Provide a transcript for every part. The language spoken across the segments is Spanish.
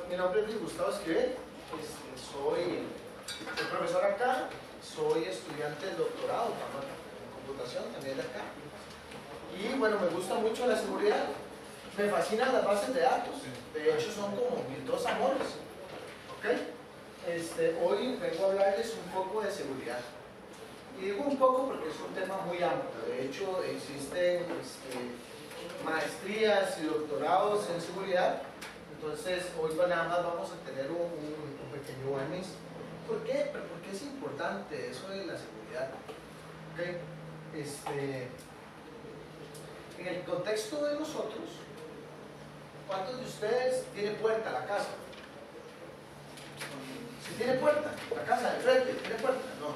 Mi nombre es Luis Gustavo Esquivel, soy profesor acá, soy estudiante del doctorado en computación también de acá. Y bueno, me gusta mucho la seguridad, me fascinan las bases de datos, de hecho son como mis dos amores. ¿Ok? Hoy vengo a hablarles un poco de seguridad. Y digo un poco porque es un tema muy amplio, de hecho existen maestrías y doctorados en seguridad. Entonces, hoy nada más vamos a tener un pequeño warning. ¿Por qué? Porque es importante eso de la seguridad. ¿Okay? En el contexto de nosotros, ¿cuántos de ustedes tienen puerta a la casa? Si tiene puerta, la casa de frente, ¿tiene puerta? No.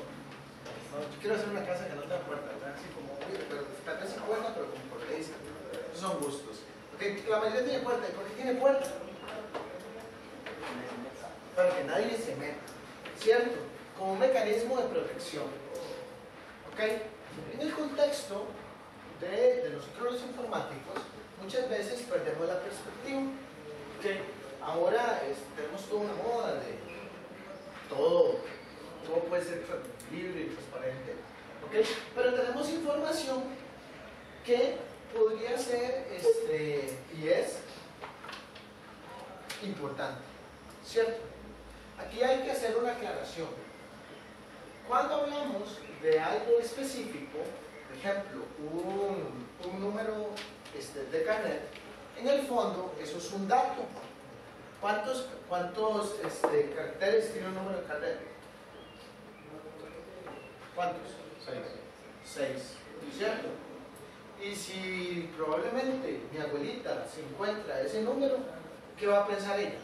Yo quiero hacer una casa que no tenga puerta, ¿verdad? Así como, pero tal vez sin puerta, pero como por ley. Esos son gustos. Okay, la mayoría tiene puerta. ¿Y por qué tiene puerta? Para que nadie se meta, ¿cierto? Como un mecanismo de protección. ¿Ok? En el contexto de nosotros los informáticos, muchas veces perdemos la perspectiva. ¿Okay? Ahora tenemos toda una moda de todo puede ser libre y transparente. ¿Okay? Pero tenemos información que podría ser y es importante, ¿cierto? Aquí hay que hacer una aclaración. Cuando hablamos de algo específico, por ejemplo, un número de carnet, en el fondo eso es un dato. ¿Cuántos caracteres tiene un número de carnet? ¿Cuántos? 6, ¿cierto? Y si probablemente mi abuelita se encuentra ese número, ¿qué va a pensar ella?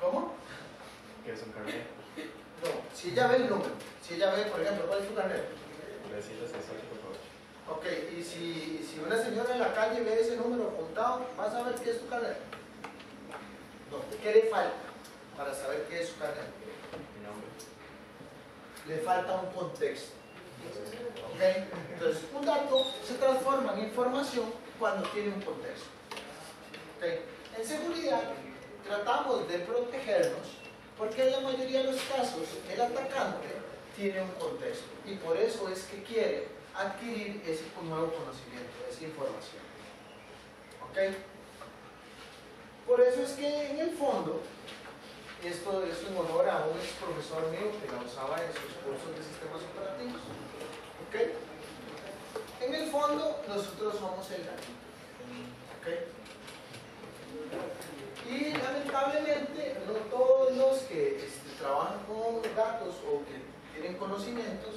¿Cómo? ¿Qué es un carnet? No, si ella ve el número, si ella ve, por ejemplo, ¿cuál es tu carnet? 368, por favor. Ok, y si una señora en la calle ve ese número apuntado, ¿va a saber qué es tu carnet? No, ¿qué le falta para saber qué es su carnet? Mi nombre. Le falta un contexto. ¿Okay? Entonces, un dato se transforma en información cuando tiene un contexto. ¿Okay? En seguridad, tratamos de protegernos porque en la mayoría de los casos el atacante tiene un contexto y por eso es que quiere adquirir ese nuevo conocimiento, esa información. ¿Okay? Por eso es que en el fondo, esto es en honor a un ex profesor mío que la usaba en sus cursos de sistemas operativos. ¿Okay? En el fondo, nosotros somos el gatito. ¿Okay? Y lamentablemente, no todos los que trabajan con gatos o que tienen conocimientos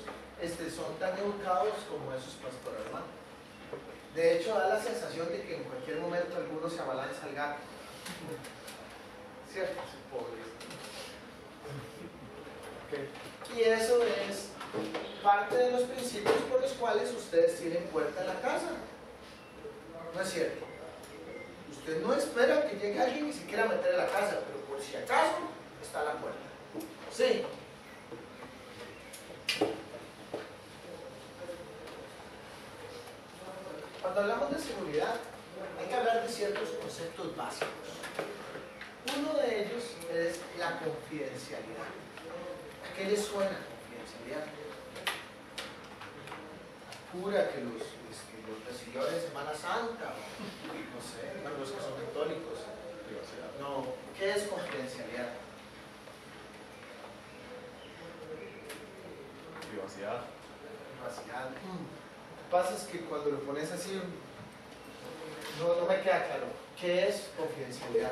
son tan educados como esos pastores hermanos. De hecho, da la sensación de que en cualquier momento alguno se abalanza al gato. ¿Cierto? Pobres. Okay. Y eso es parte de los principios por los cuales ustedes tienen puerta en la casa. ¿No es cierto? Usted no espera que llegue alguien y se quiera meter en la casa, pero por si acaso está la puerta. ¿Sí? Cuando hablamos de seguridad, hay que hablar de ciertos conceptos básicos. Uno de ellos es la confidencialidad. ¿A qué les suena confidencialidad? Jura que los persiguió en Semana Santa, no sé, bueno, los que son católicos. No, ¿qué es confidencialidad? Privacidad. Privacidad. Lo que pasa es que cuando lo pones así, no me queda claro. ¿Qué es confidencialidad?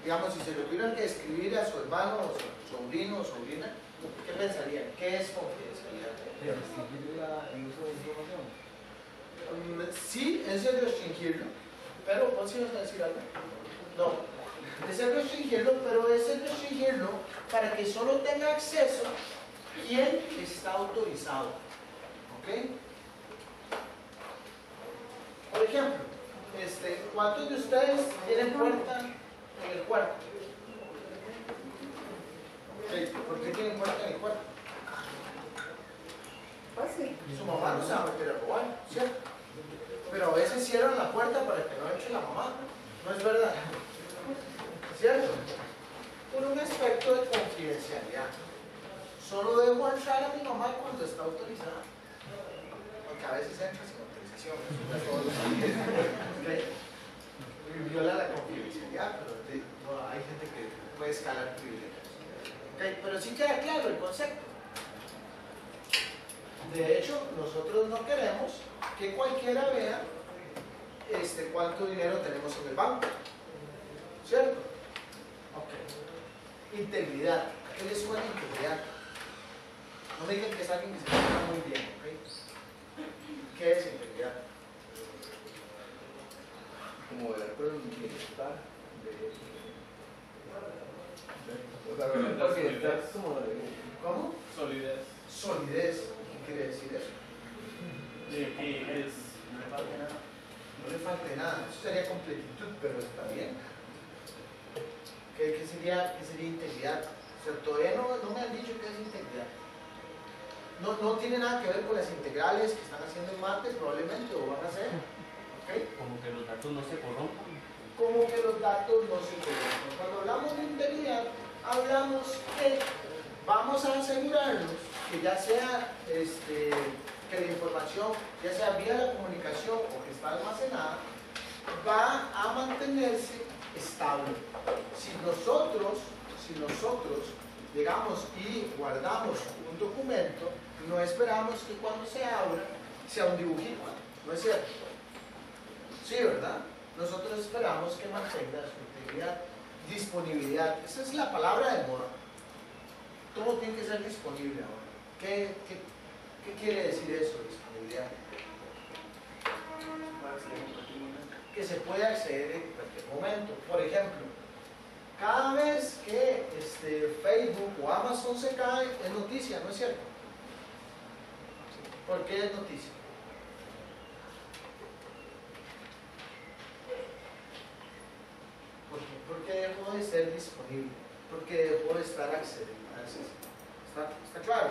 Digamos, si se lo tuvieran que escribir a su hermano, o su sobrino o sobrina, ¿qué pensarían? ¿Qué es confidencialidad? ¿Restringir el uso de información? Sí, es el restringirlo, pero ¿vos ibas a decir algo? No, es el restringirlo, pero es el restringirlo para que solo tenga acceso quien está autorizado. ¿Ok? Por ejemplo, ¿cuántos de ustedes tienen puerta en el cuarto? ¿Por qué tienen puerta en el cuarto? Fácil. Su mamá no se va a meter a robar, ¿cierto? Pero a veces cierran la puerta para que no entre la mamá. No es verdad. ¿Cierto? Por un aspecto de confidencialidad. Solo debo entrar a mi mamá cuando está autorizada. Porque a veces entra sin autorización. ¿Okay? Y viola la confidencialidad, pero no, hay gente que puede escalar privilegios. ¿Okay? Pero sí queda claro el concepto. De hecho, nosotros no queremos que cualquiera vea cuánto dinero tenemos en el banco. ¿Cierto? Ok. Integridad. ¿A qué le suena integridad? No me digan que es alguien que se porta muy bien. ¿Okay? ¿Qué es integridad? Como ver con el bienestar o sea, porque estás como de... ¿Cómo? Solidez. Solidez. ¿Qué quiere decir eso? De que es. No le falte nada. No le falte nada. Eso sería completitud, pero está bien. ¿Qué sería integridad? O sea, todavía no me han dicho qué es integridad. No tiene nada que ver con las integrales que están haciendo en mate, probablemente, o van a hacer. ¿Okay? Como que los datos no se corrompan. Como que los datos no se corrompan. Cuando hablamos de integridad, hablamos que vamos a asegurarnos que ya sea que la información, ya sea vía la comunicación o que está almacenada, va a mantenerse estable. Si nosotros llegamos y guardamos un documento, no esperamos que cuando se abra sea un dibujito, ¿no es cierto? Sí, ¿verdad? Nosotros esperamos que mantenga su integridad. Disponibilidad, esa es la palabra de moda. Todo tiene que ser disponible ahora. ¿Qué quiere decir eso, disponibilidad? Que se puede acceder en cualquier momento. Por ejemplo, cada vez que Facebook o Amazon se cae, es noticia, ¿no es cierto? ¿Por qué es noticia? Porque dejó de ser disponible, porque dejó de estar accesible. ¿Está claro?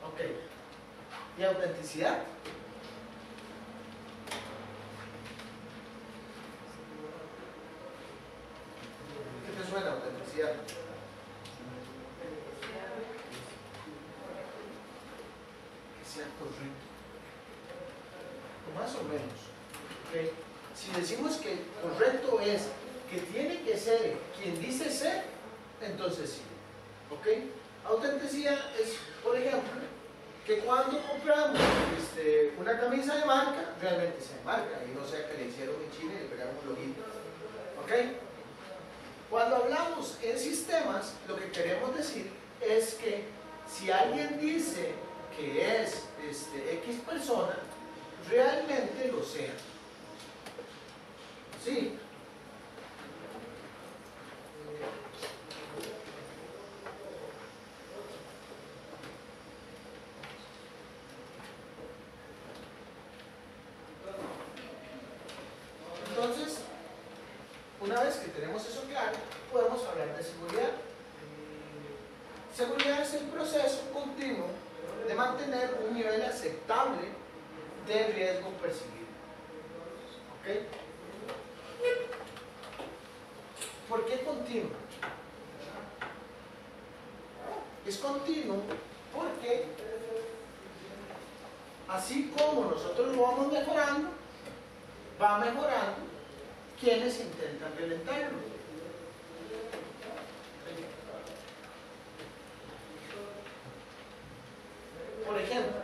Ok. ¿Y autenticidad? ¿Qué te suena autenticidad? Que sea correcto. Más o menos. ¿Okay? Si decimos que correcto es que tiene que ser quien dice ser, entonces sí. ¿Ok? Autenticidad es, por ejemplo, que cuando compramos una camisa de marca, realmente sea de marca y no sea que le hicieron en China y le pegaron un loguito. ¿Ok? Cuando hablamos en sistemas, lo que queremos decir es que si alguien dice que es X persona, realmente lo sea. ¿Sí? Entonces, una vez que tenemos eso claro, podemos hablar de seguridad. Seguridad es el proceso continuo de mantener un nivel aceptable de riesgo percibido. ¿Ok? ¿Por qué continuo? Es continuo porque así como nosotros lo vamos mejorando, va mejorando quienes intentan violentarlo. Por ejemplo,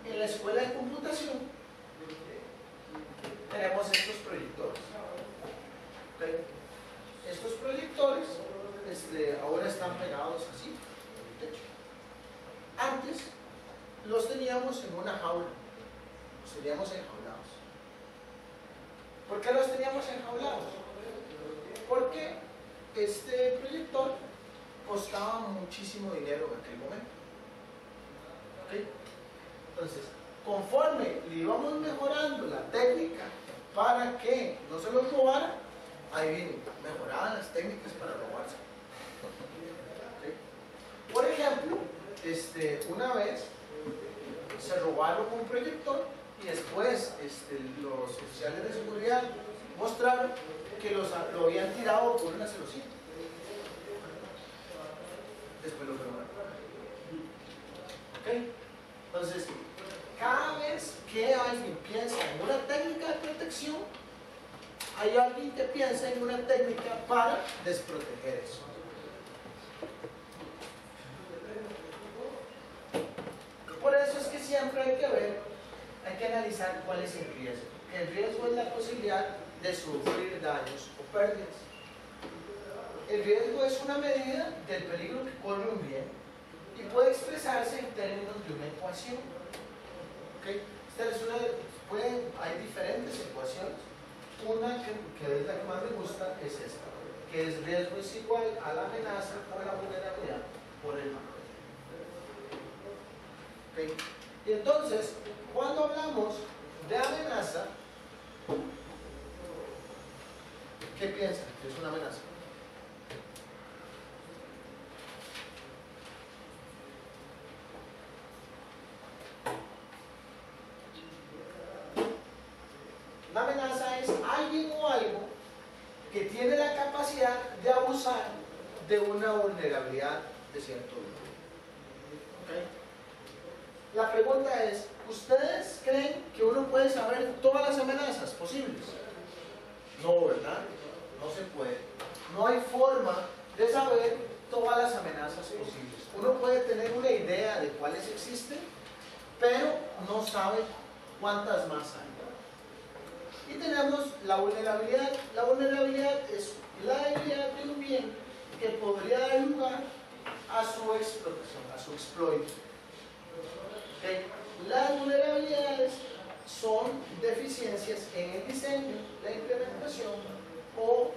en la escuela de computación tenemos estos proyectores. ¿Okay? Estos proyectores ahora están pegados así, en el techo. Antes los teníamos en una jaula, los teníamos enjaulados. ¿Por qué los teníamos enjaulados? Porque este proyector costaba muchísimo dinero en aquel momento. ¿Okay? Entonces, conforme le íbamos mejorando la técnica para que no se los robara, ahí vino, mejoraban las técnicas para robarse. ¿Okay? Por ejemplo, una vez se robaron un proyector y después los oficiales de seguridad mostraron que lo habían tirado por una celosía. Después lo fueron a ¿ok? Entonces, cada vez que alguien piensa en una técnica de protección, hay alguien que piensa en una técnica para desproteger eso. Por eso es que siempre hay que analizar cuál es el riesgo. El riesgo es la posibilidad de sufrir daños o pérdidas. El riesgo es una medida del peligro que corre un bien y puede expresarse en términos de una ecuación. ¿Okay? Hay diferentes ecuaciones. Una que es la que más me gusta es esta, que es riesgo es igual a la amenaza o la vulnerabilidad por el valor. ¿Okay? Y entonces, cuando hablamos de amenaza, ¿qué piensan? ¿Qué es una amenaza? Una amenaza es alguien o algo que tiene la capacidad de abusar de una vulnerabilidad de cierto tipo. ¿Okay? La pregunta es, ¿ustedes creen que uno puede saber todas las amenazas posibles? No, ¿verdad? No se puede. No hay forma de saber todas las amenazas posibles. Uno puede tener una idea de cuáles existen, pero no sabe cuántas más hay. Y tenemos la vulnerabilidad. La vulnerabilidad es la debilidad de un bien que podría dar lugar a su explotación, a su exploit. ¿Okay? Las vulnerabilidades son deficiencias en el diseño, la implementación o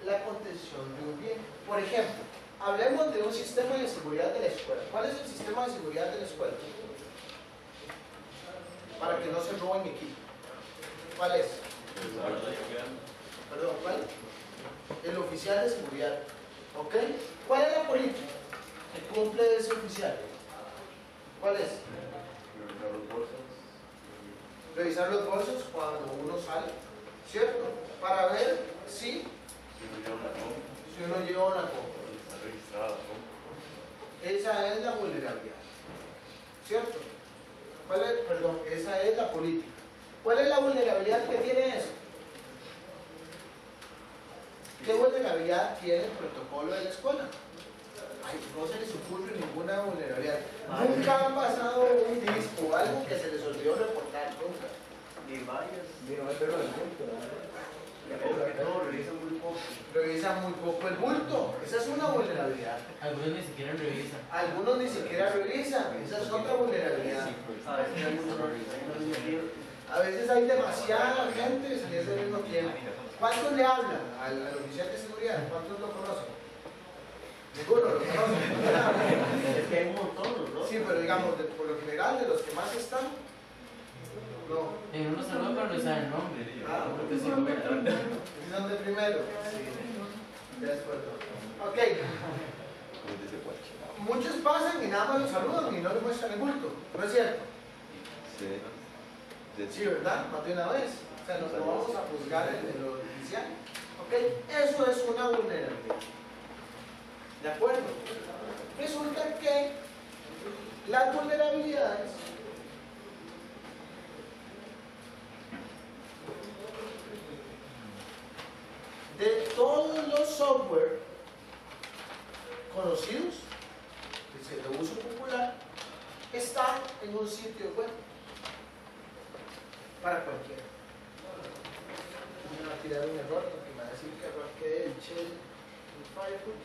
la contención de un bien. Por ejemplo, hablemos de un sistema de seguridad de la escuela. ¿Cuál es el sistema de seguridad de la escuela? Para que no se roben equipo. ¿Cuál es? Perdón, ¿cuál? El oficial de seguridad. ¿Ok? ¿Cuál es la política que cumple ese oficial? ¿Cuál es? Revisar los bolsos cuando uno sale, ¿cierto? Para ver si uno lleva una compra. Esa es la vulnerabilidad, ¿cierto? Perdón, esa es la política. ¿Cuál es la vulnerabilidad que tiene eso? ¿Qué vulnerabilidad tiene el protocolo de la escuela? Ay, no se les ocurre ninguna vulnerabilidad. Nunca ha pasado un disco o algo que se les olvidó reportar, nunca. Ni vayas. Ni no meterlo en el punto. No, revisan muy poco. Revisan muy poco el bulto. Esa es una vulnerabilidad. Algunos ni siquiera revisan. Algunos ni siquiera revisan. Esa es otra vulnerabilidad. A veces hay demasiada gente en ese mismo tiempo. ¿Cuántos le hablan al oficial de seguridad? ¿Cuántos lo conocen? Ninguno lo conoce. Es que hay un montón, ¿no? Sí, pero digamos, por lo general, de los que más están, no. En unos saludos pero no saben el nombre. Ah, Porque si no me ¿Y son de primero? Sí. De acuerdo. Ok. Muchos pasan y nada más los saludan y no les muestran el bulto. ¿No es cierto? Sí, ¿verdad? Más de una vez. O sea, nos lo vamos a juzgar en lo inicial. ¿Ok? Eso es una vulnerabilidad. ¿De acuerdo? Resulta que las vulnerabilidades de todos los software conocidos, de uso popular, están en un sitio web para cualquiera. Voy a tirar un error porque me va a decir que arranqué el shell en Firefox.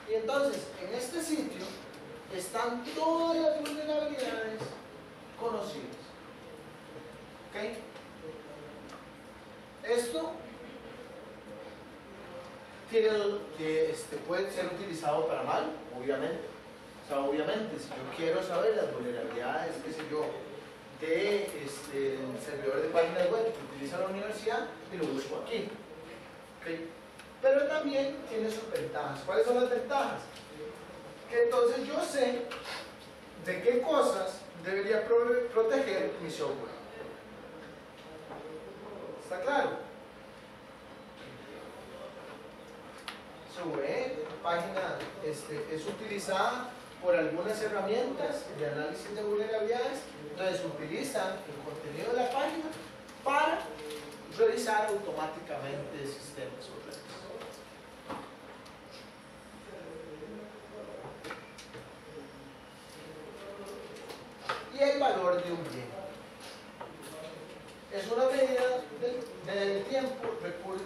Y entonces, en este sitio están todas las vulnerabilidades conocidas. ¿Ok? Esto puede ser utilizado para mal, obviamente. O sea, obviamente, si yo quiero saber las vulnerabilidades, qué sé yo, del servidor de páginas web que utiliza la universidad, y lo busco aquí. ¿Okay? pero también tiene sus ventajas. ¿Cuáles son las ventajas? Que entonces yo sé de qué cosas debería proteger mi software. ¿Está claro? Su página es utilizada por algunas herramientas de análisis de vulnerabilidades, entonces utilizan el contenido de la página para revisar automáticamente sistemas o redes. Y el valor de un bien es una medida del tiempo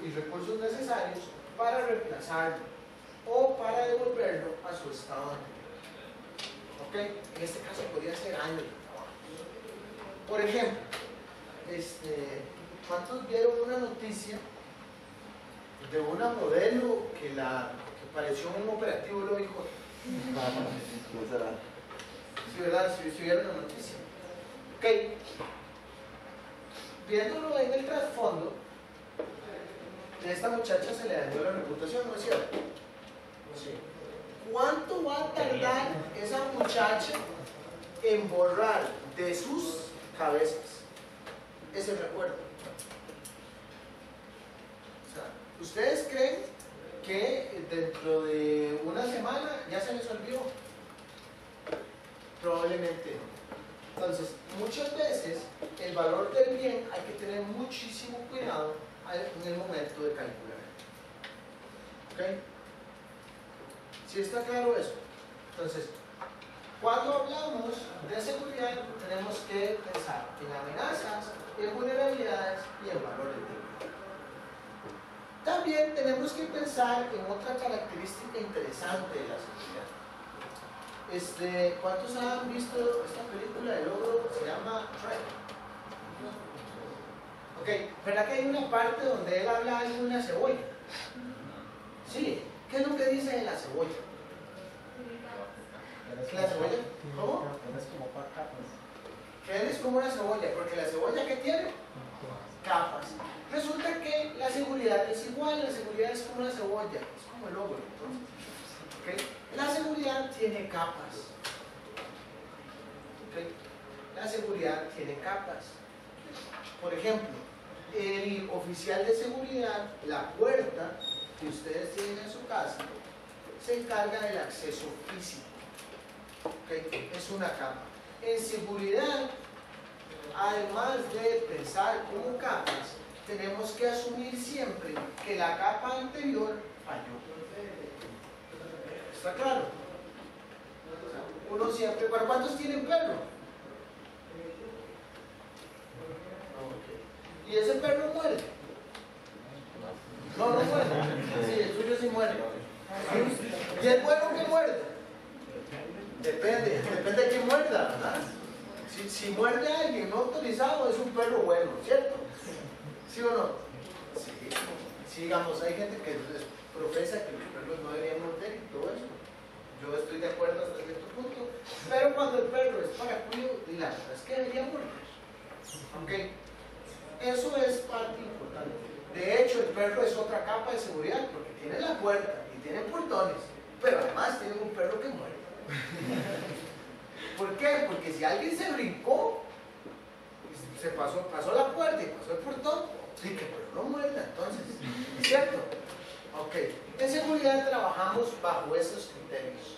y recursos necesarios para reemplazarlo o para devolverlo a su estado anterior. ¿Ok? En este caso podría ser años de trabajo. Por ejemplo, ¿cuántos vieron una noticia de una modelo que pareció un operativo lógico? Sí, ¿verdad? Si vieron la noticia. Ok. Viéndolo en el trasfondo, de esta muchacha se le dañó la reputación, ¿no es cierto? Sí. ¿Cuánto va a tardar esa muchacha en borrar de sus cabezas ese recuerdo? O sea, ¿ustedes creen que dentro de una semana ya se les olvidó? Probablemente no. Entonces, muchas veces el valor del bien hay que tener muchísimo cuidado en el momento de calcular. ¿Ok? ¿Sí está claro eso? Entonces, cuando hablamos de seguridad, tenemos que pensar en amenazas, en vulnerabilidades y en valor del bien. También tenemos que pensar en otra característica interesante de la seguridad. ¿Cuántos han visto esta película de logro? Se llama Shrek. Ok, ¿verdad que hay una parte donde él habla de una cebolla? Sí, ¿qué es lo que dice de la cebolla? ¿La cebolla? ¿Cómo? Que él es como una cebolla, porque la cebolla ¿qué tiene? Capas. Resulta que la seguridad es igual, la seguridad es como una cebolla, es como el logro. ¿Okay? La seguridad tiene capas. ¿Okay? La seguridad tiene capas. Por ejemplo, el oficial de seguridad, la puerta que ustedes tienen en su casa, se encarga del acceso físico. ¿Okay? Es una capa. En seguridad, además de pensar como capas, tenemos que asumir siempre que la capa anterior falló. ¿Está claro? Uno siempre, ¿para cuántos tienen perro? ¿Y ese perro muere? No, no muere. Sí, el suyo sí muere. ¿Y el bueno que muerde? Depende de quién muerda, ¿verdad? Si muerde a alguien no autorizado, es un perro bueno, ¿cierto? ¿Sí o no? Sí. Sí, digamos, hay gente que profesa que los perros no deberían morder y todo eso. Yo estoy de acuerdo hasta cierto punto, pero cuando el perro es para cuidado, la verdad es que debería morder. ¿Ok? Eso es parte importante. De hecho, el perro es otra capa de seguridad porque tiene la puerta y tiene portones, pero además tiene un perro que muerde. ¿Por qué? Porque si alguien se brincó, se pasó la puerta y pasó el portón, sí que el perro no muerda, entonces, ¿cierto? Ok, en seguridad trabajamos bajo esos criterios,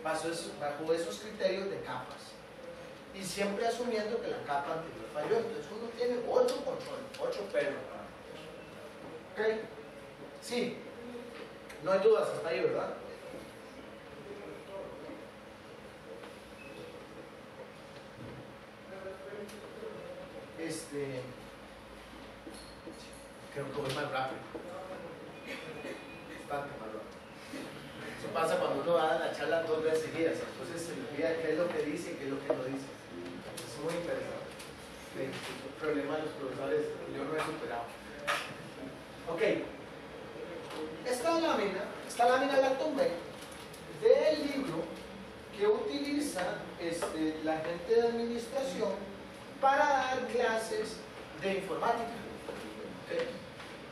bajo esos criterios de capas, y siempre asumiendo que la capa anterior falló. Entonces uno tiene 8 control, 8 perros. ¿Ok? Sí, no hay dudas hasta ahí, ¿verdad? Creo que voy más rápido. Bastante más rápido. Eso pasa cuando uno va a dar la charla 2 veces seguidas, entonces se olvida qué es lo que dice y qué es lo que no dice. Es muy interesante. Sí, el problema de los profesores que yo no he superado. Ok. Esta lámina la tomé del libro que utiliza la gente de administración para dar clases de informática. ¿Okay?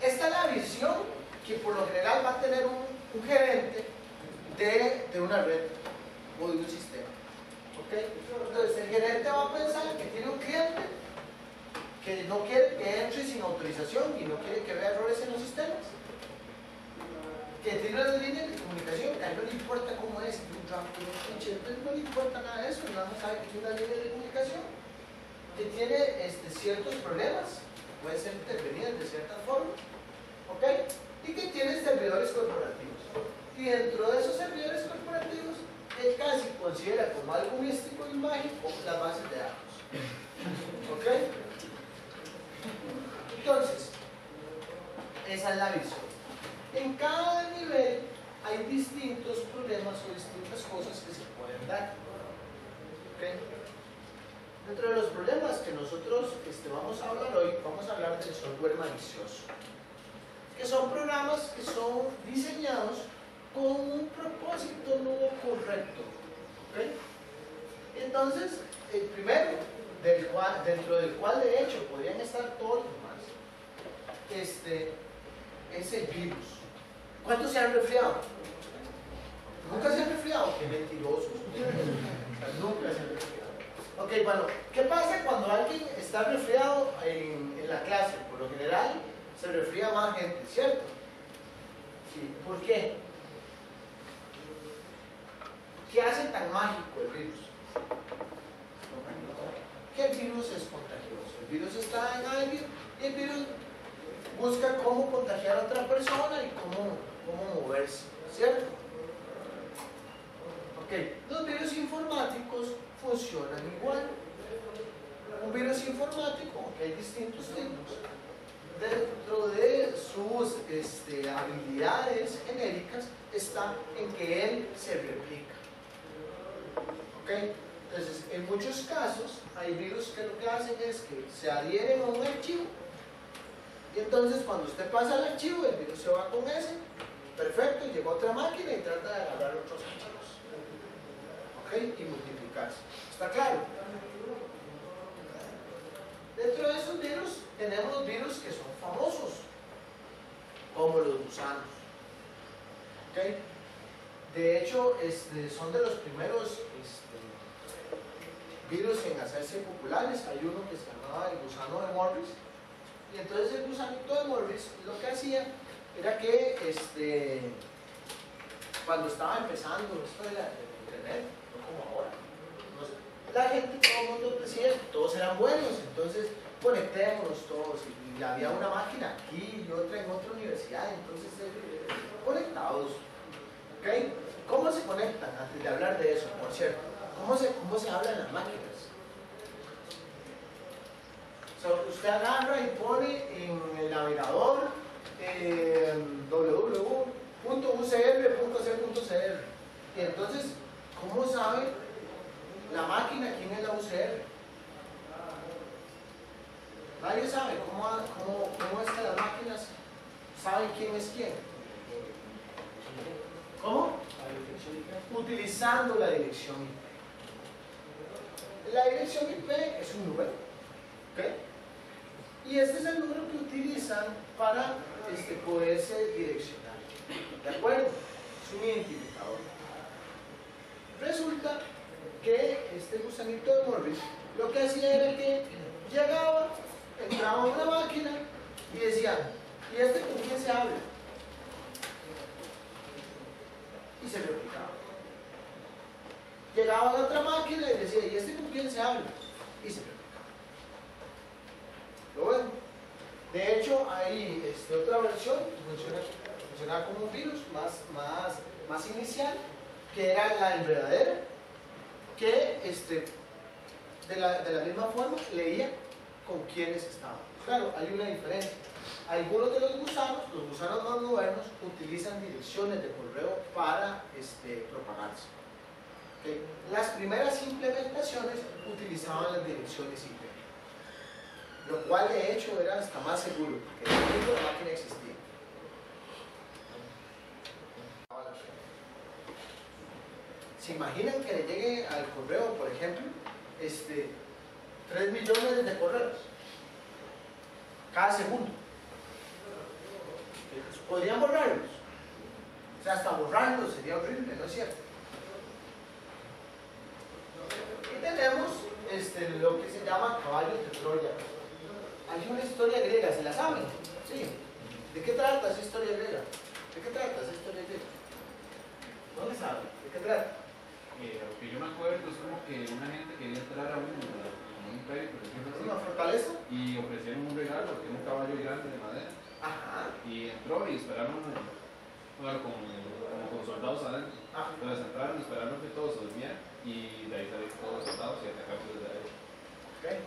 Esta es la visión que por lo general va a tener un gerente de una red o de un sistema. ¿Okay? Entonces el gerente va a pensar que tiene un cliente que no quiere que entre sin autorización y no quiere que vea errores en los sistemas, que tiene una línea de comunicación que a él no le importa cómo es, un tráfico, un switch, entonces no le importa nada de eso, nada más sabe que tiene una línea de comunicación que tiene ciertos problemas, puede ser intervenida de cierta forma, ¿ok? Y que tiene servidores corporativos. Y dentro de esos servidores corporativos, él casi considera como algo místico y mágico las bases de datos. ¿Ok? Entonces, esa es la visión. En cada nivel hay distintos problemas o distintas cosas que se pueden dar. ¿Ok? Dentro de los problemas que nosotros vamos a hablar hoy, vamos a hablar del software malicioso, que son programas que son diseñados con un propósito no correcto. ¿Okay? Entonces, el primero, dentro del cual de hecho podrían estar todos los demás, es el virus. ¿Cuántos se han resfriado? ¿Nunca se han resfriado? ¡Qué mentirosos! Nunca se han resfriado. Ok, bueno, ¿qué pasa cuando alguien está resfriado en la clase? Por lo general se resfría más gente, ¿cierto? Sí. ¿Por qué? ¿Qué hace tan mágico el virus? Que el virus es contagioso. El virus está en alguien y el virus busca cómo contagiar a otra persona y cómo moverse, ¿cierto? Ok, los virus informáticos funcionan igual. Un virus informático, aunque hay distintos tipos, dentro de sus habilidades genéricas está en que él se replica. ¿Okay? Entonces, en muchos casos hay virus que lo que hacen es que se adhieren a un archivo y entonces cuando usted pasa el archivo, el virus se va con ese, perfecto, llega a otra máquina y trata de agarrar otros archivos. ¿Okay? Y multiplicarse. ¿Está claro? Dentro de esos virus tenemos virus que son famosos, como los gusanos. ¿Okay? De hecho, son de los primeros virus en hacerse populares. Hay uno que se llamaba el gusano de Morris, y entonces el gusanito de Morris lo que hacía era que cuando estaba empezando esto de internet, no como ahora, la gente, todo el mundo decía que todos eran buenos, entonces conectémonos todos, y había una máquina aquí y otra en otra universidad, entonces conectados. ¿Okay? ¿Cómo se conectan? Antes de hablar de eso, por cierto, ¿cómo se habla en las máquinas? Usted agarra y pone en el navegador www.ucr.c.cr y entonces, ¿cómo sabe la máquina quién es la UCR? Nadie sabe cómo es que las máquinas saben quién es quién. ¿Cómo? Utilizando la dirección IP. La dirección IP es un número, ¿ok? Y este es el número que utilizan para poderse direccionar. ¿De acuerdo? Es un identificador. Resulta que este gusanito de Morris lo que hacía era que llegaba, entraba a una máquina y decía, ¿y con quién se habla? Y se replicaba. Llegaba a la otra máquina y decía, ¿y con quién se habla? Y se replicaba. Lo bueno. De hecho, hay otra versión que funcionaba como un virus más inicial, que era la enredadera, que de la misma forma leía con quiénes estaban. Claro, hay una diferencia. Algunos de los gusanos más modernos, utilizan direcciones de correo para propagarse. ¿Okay? Las primeras implementaciones utilizaban las direcciones IP, lo cual de hecho era hasta más seguro, porque la máquina existía. ¿Se imaginan que le llegue al correo, por ejemplo, 3 millones de correos cada segundo? podrían borrarlos. O sea, hasta borrarlos sería horrible, ¿no es cierto? Y tenemos lo que se llama caballos de Troya. Hay una historia griega, ¿se la saben? Sí. ¿De qué trata esa historia griega? ¿De qué trata esa historia griega? ¿No le saben? ¿De qué trata? Lo que yo me acuerdo es como que una gente quería entrar a un imperio, por decirlo así, ¿Una fortaleza? y ofrecieron un regalo, que era un caballo grande de madera, Ajá. y entró y esperaron, bueno, como con soldados adentro. Ajá. Entonces entraron, esperaron que todos se durmieran, y de ahí salieron todos los soldados y atacaron desde ahí. Okay.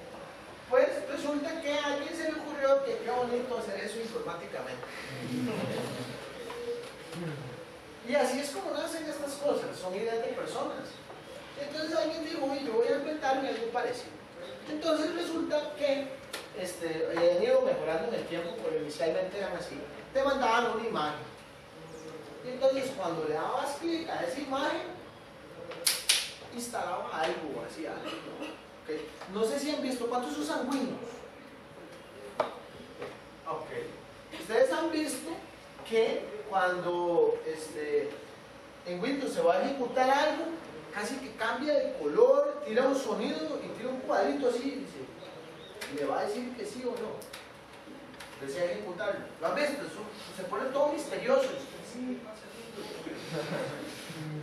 Pues resulta que a alguien se le ocurrió que qué bonito hacer eso informáticamente. Y así es como nacen estas cosas, son ideas de personas. Entonces alguien dijo, oye, yo voy a inventarme algo parecido. Entonces resulta que han ido mejorando en el tiempo, pero inicialmente eran así. Te mandaban una imagen. Y entonces cuando le dabas clic a esa imagen, instalaba algo, hacía algo. Okay. No sé si han visto, ¿cuántos usan Windows? Ok. Ustedes han visto que cuando en Windows se va a ejecutar algo, casi que cambia de color, tira un sonido y tira un cuadrito así y dice, le va a decir que sí o no. Desea ejecutarlo. ¿Lo han visto? Eso, se pone todo misterioso. Sí,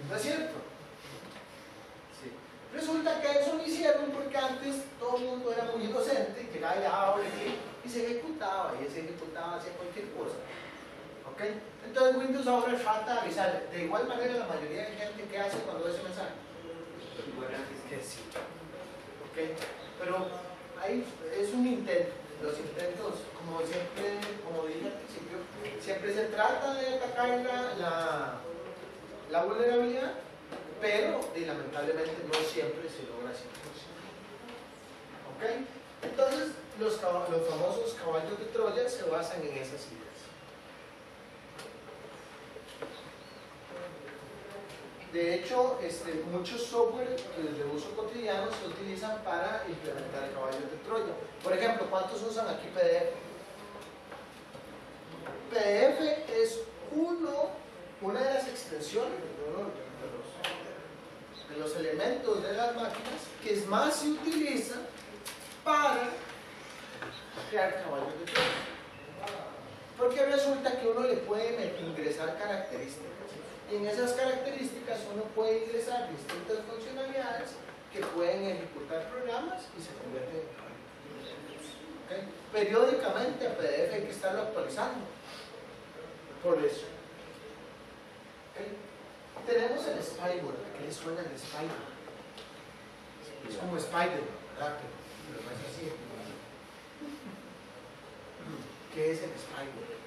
¿no es cierto? Sí. Resulta que eso lo hicieron porque antes todo el mundo era muy inocente, llegaba y daba clic y se ejecutaba, y se ejecutaba, hacía cualquier cosa. ¿Ok? Entonces Windows ahora falta de avisar. De igual manera la mayoría de gente que hace cuando ve ese mensaje. Que sí. ¿Ok? Pero ahí es un intento. Los intentos, como siempre, como dije al principio, siempre se trata de atacar la vulnerabilidad, pero lamentablemente no siempre se logra 100%. ¿Ok? Entonces, los famosos caballos de Troya se basan en esas ideas. De hecho, muchos software de uso cotidiano se utilizan para implementar caballos de Troya. Por ejemplo, ¿cuántos usan aquí PDF? PDF es una de las extensiones de los elementos de las máquinas que más se utiliza para crear caballos de Troya. Porque resulta que uno le puede ingresar características. Y en esas características uno puede ingresar distintas funcionalidades que pueden ejecutar programas y se convierten en caballos. ¿Okay? Periódicamente a PDF hay que estarlo actualizando. Por eso. ¿Okay? Tenemos el Spyware. ¿Qué les suena el Spyware? Es como Spider, ¿verdad? Pero no es así. ¿Qué es el Spyware?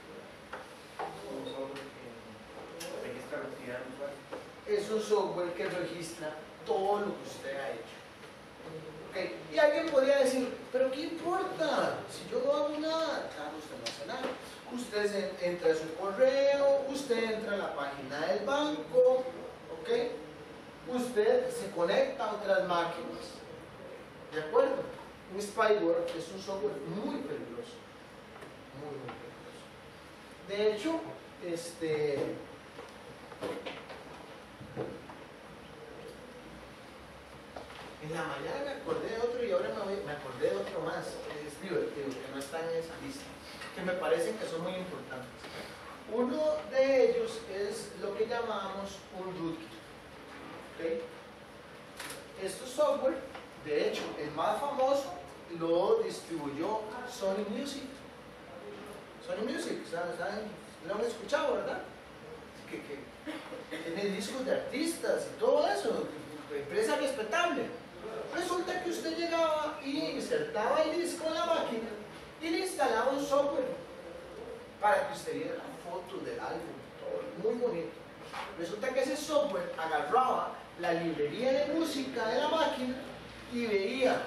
Es un software que registra todo lo que usted ha hecho. ¿Okay? Y alguien podría decir, pero ¿qué importa? Si yo no hago nada, claro, usted no hace nada. Usted entra a su correo, usted entra a la página del banco, ¿okay? Usted se conecta a otras máquinas. ¿De acuerdo? Un spyware es un software muy peligroso. Muy, muy peligroso. De hecho, en la mañana me acordé de otro y ahora me acordé de otro más. Es divertido, que no está en esa lista, que me parecen que son muy importantes. Uno de ellos es lo que llamamos un rootkit. ¿Okay? Estos software, de hecho, el más famoso lo distribuyó Sony Music. Sony Music, lo han escuchado, ¿verdad? Que tiene discos de artistas y todo eso, empresa respetable. Resulta que usted llegaba y insertaba el disco en la máquina y le instalaba un software para que usted viera fotos del álbum, todo muy bonito. Resulta que ese software agarraba la librería de música de la máquina y veía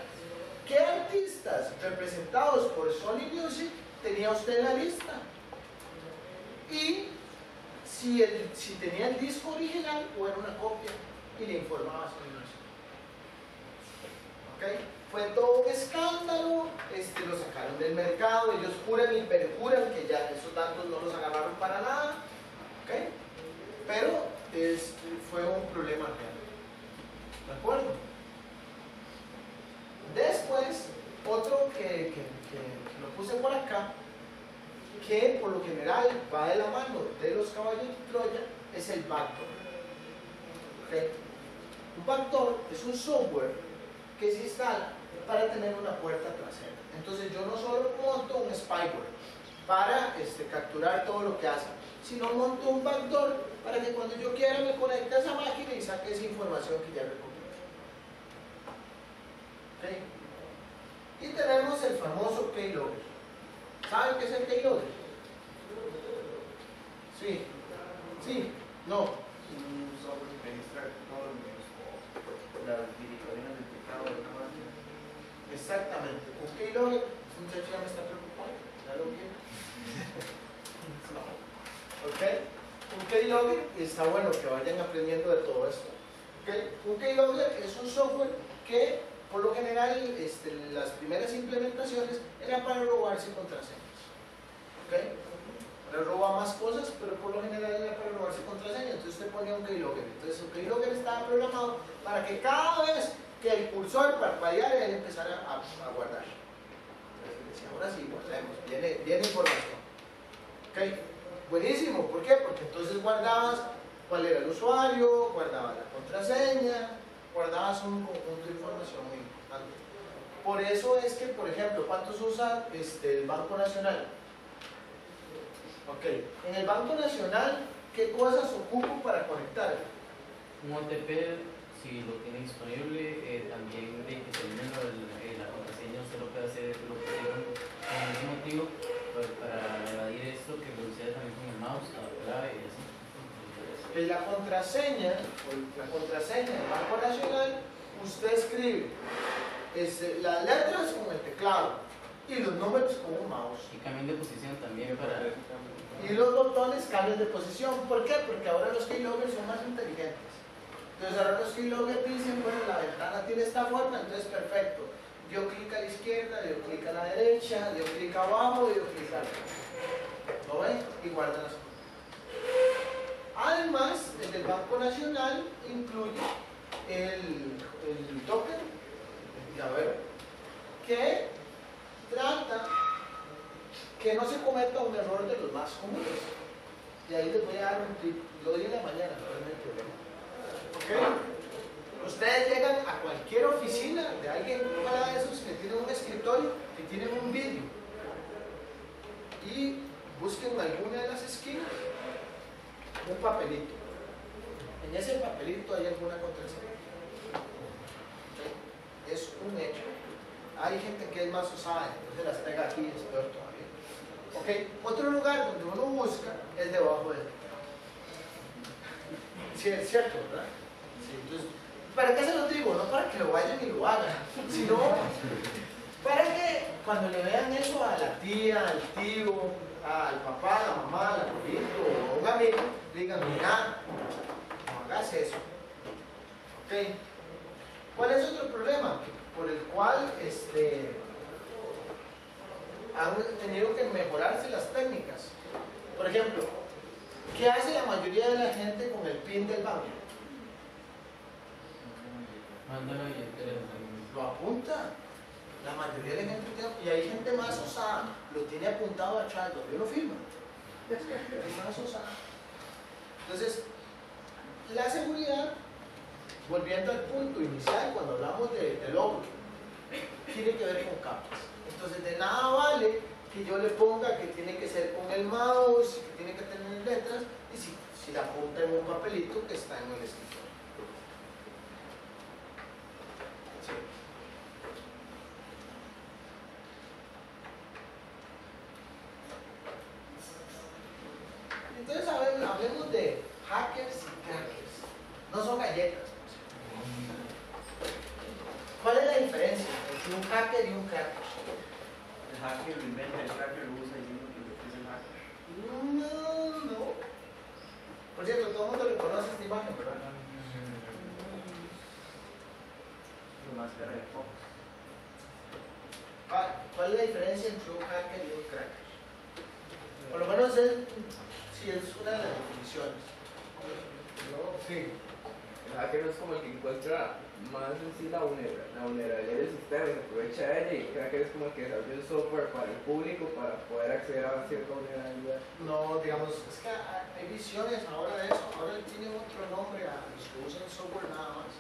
qué artistas representados por Sony Music tenía usted en la lista. Y si tenía el disco original o era una copia, y le informaba sobre eso. ¿Okay? fue todo un escándalo, lo sacaron del mercado, ellos juran y perjuran que ya esos datos no los agarraron para nada, ¿ok? Pero fue un problema real, ¿de acuerdo? Después, otro que lo puse por acá, que por lo general va de la mano de los caballos de Troya, es el backdoor. ¿Okay? Un backdoor es un software que se instala para tener una puerta trasera. Entonces yo no solo monto un spyware para capturar todo lo que hace, sino monto un backdoor para que cuando yo quiera me conecte a esa máquina y saque esa información que ya recogí. ¿Okay? Y tenemos el famoso keylogger. ¿Saben qué es el keylogger? Sí. Sí. No. Un software que registra todos las directorias del pecado de una máquina. Exactamente. Un keylogger, ese muchacho ya me está preocupado. ¿Ya lo quiero? No. ¿Ok? Un keylogger, está bueno que vayan aprendiendo de todo esto. ¿Okay? Un keylogger es un software que por lo general las primeras implementaciones eran para robarse contraseñas. ¿Okay? Ahora roba más cosas, pero por lo general era para robarse contraseñas. Entonces usted ponía un keylogger. Entonces un keylogger estaba programado para que cada vez que el cursor parpadeara él empezara a guardar. Entonces decía, ahora sí, guardemos, viene información. ¿Okay? Buenísimo, ¿por qué? Porque entonces guardabas cuál era el usuario, guardabas la contraseña, guardabas un conjunto de información muy importante. Por eso es que, por ejemplo, ¿cuántos usan el Banco Nacional? Ok, en el Banco Nacional, ¿qué cosas ocupo para conectar? Un OTP, si lo tiene disponible, también de que se llene la contraseña, usted lo puede hacer, lo que sea, con el mismo motivo, pues, para evadir esto, que lo sea también con el mouse, la clave y así. La contraseña del Banco Nacional, usted escribe las letras con el teclado y los números con un mouse. Y cambian de posición también para... Y los botones cambian de posición. ¿Por qué? Porque ahora los keyloggers son más inteligentes. Entonces ahora los keyloggers dicen, bueno, la ventana tiene esta forma, entonces perfecto. Dio clic a la izquierda, dio clic a la derecha, dio clic abajo, dio clic arriba. ¿Lo ven? Y guardan las cosas. Además, el del Banco Nacional incluye el token, ya ver, que trata que no se cometa un error de los más comunes. Y ahí les voy a dar un tip, lo di en la mañana, no hay problema. ¿Ok? Ustedes llegan a cualquier oficina de alguien, ojalá de esos que tienen un escritorio, que tienen un vidrio, y busquen alguna de las esquinas un papelito. En ese papelito hay alguna contraseña. ¿Okay? Es un hecho. Hay gente que es más osada, entonces las pega aquí, es peor todavía. ¿Okay? Otro lugar donde uno busca es debajo de él. Sí, es cierto, ¿verdad? Sí, entonces, ¿para qué se lo digo? No para que lo vayan y lo hagan, sino para que cuando le vean eso a la tía, al tío, al papá, a la mamá, al abuelito o a un amigo, le digan, mira, no hagas eso. ¿Okay? ¿Cuál es otro problema? Por el cual han tenido que mejorarse las técnicas. Por ejemplo, ¿qué hace la mayoría de la gente con el PIN del banco? Mándalo y Lo apunta. La mayoría de la gente tiene, y hay gente más osada, lo tiene apuntado atrás, donde uno firma. Es más osada. Entonces, la seguridad, volviendo al punto inicial, cuando hablamos de logro, tiene que ver con capas. Entonces, de nada vale que yo le ponga que tiene que ser con el mouse, que tiene que tener letras, y si la apunta en un papelito que está en el escritorio. Sí. Entonces, hablemos de hackers y crackers. No son galletas. ¿Cuál es la diferencia entre un hacker y un cracker? El hacker lo inventa, el cracker lo usa diciendo que es el hacker. No. Por cierto, todo el mundo reconoce esta imagen, ¿verdad? Lo máscara de Fox. ¿Cuál es la diferencia entre un hacker y un cracker? Por lo menos sí es una de las definiciones. Sí. El hacker es como el que encuentra más en sí la vulnerabilidad del sistema y se aprovecha de ella, y el cracker es como el que desarrolla el software para el público para poder acceder a cierta vulnerabilidad. No, digamos, es que hay visiones ahora de eso. Ahora tiene otro nombre a los que usan software nada más.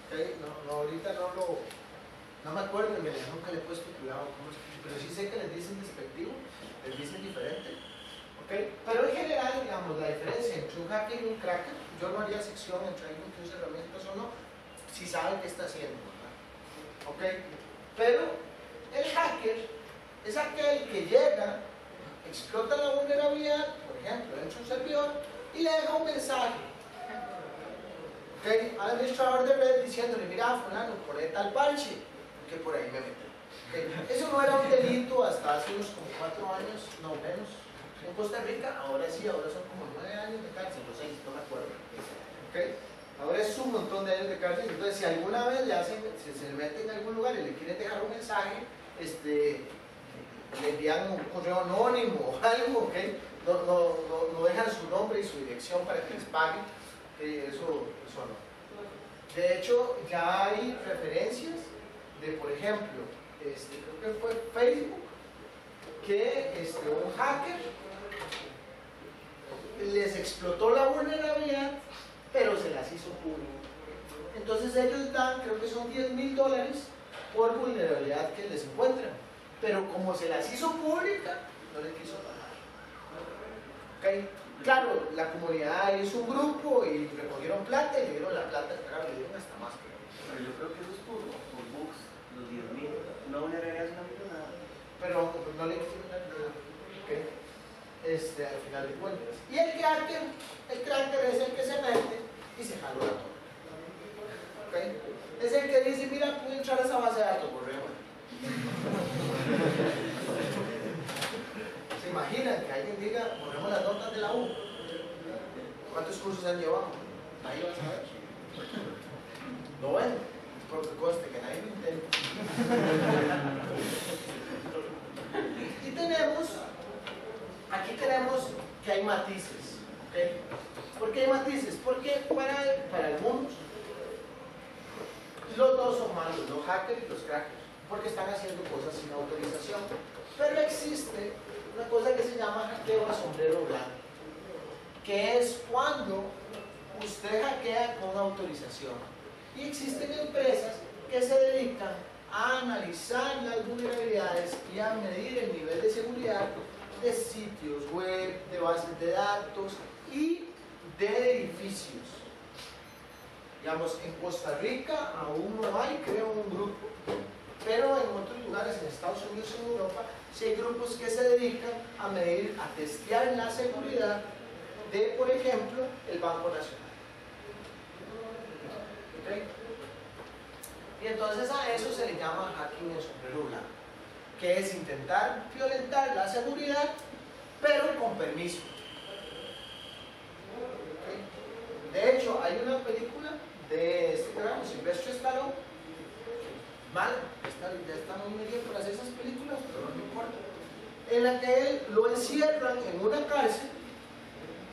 ¿Okay? Ahorita no me acuerdo, nunca le he puesto cuidado, pero sí sé que les dicen despectivo, les dicen diferente. ¿Okay? Pero en general, digamos, la diferencia entre un hacker y un cracker, yo no haría sección entre alguien que use herramientas o no, si saben qué está haciendo, ¿verdad? ¿Okay? Pero el hacker es aquel que llega, explota la vulnerabilidad, por ejemplo, entra un servidor y le deja un mensaje, ¿okay?, al administrador de red diciéndole: mira, fulano, poné tal parche, que por ahí me meto. ¿Okay? Eso no era un delito hasta hace unos como 4 años, no menos. En Costa Rica, ahora sí, ahora son como 9 años de cárcel, o 6, no me acuerdo. ¿Okay? Ahora es un montón de años de cárcel. Entonces, si alguna vez si se mete en algún lugar y le quieren dejar un mensaje, le envían un correo anónimo o algo, ¿okay? No dejan su nombre y su dirección para que les paguen. Eso no. De hecho, ya hay referencias de, por ejemplo, creo que fue Facebook, que un hacker les explotó la vulnerabilidad, pero se las hizo pública. Entonces ellos dan, creo que son $10,000 por vulnerabilidad que les encuentran, pero como se las hizo pública, no les quiso pagar. ¿Okay? Claro, la comunidad hizo un grupo y recogieron plata y le dieron la plata, claro, le dieron hasta más. Pero yo creo que eso es por bugs, los 10,000. Una vulnerabilidad es una millonada. Pero no le quisieron dar dinero. ¿Okay? Al final de cuentas. Y el cracker es el que se mete y se jaló la torre. ¿Okay? Es el que dice: mira, pude entrar a esa base de datos, correo. ¿Se imaginan que alguien diga: borremos las notas de la U? ¿Cuántos cursos han llevado? Ahí vas a ver. No, bueno, porque conste que nadie lo intenta. Y aquí tenemos que hay matices. ¿Okay? ¿Por qué hay matices? Porque para algunos los dos son malos, los hackers y los crackers, porque están haciendo cosas sin autorización. Pero existe una cosa que se llama hackeo a sombrero blanco, que es cuando usted hackea con autorización. Y existen empresas que se dedican a analizar las vulnerabilidades y a medir el nivel de seguridad de sitios web, de bases de datos y de edificios. Digamos, en Costa Rica aún no hay, creo, un grupo, pero en otros lugares, en Estados Unidos y en Europa, sí hay grupos que se dedican a medir, a testear la seguridad de, por ejemplo, el Banco Nacional. ¿Okay? Y entonces a eso se le llama hacking en sombrero blanco, que es intentar violentar la seguridad, pero con permiso. ¿Okay? De hecho, hay una película de Sylvester Stallone, mala, ya está muy medio por hacer esas películas, pero no importa, en la que él lo encierran en una cárcel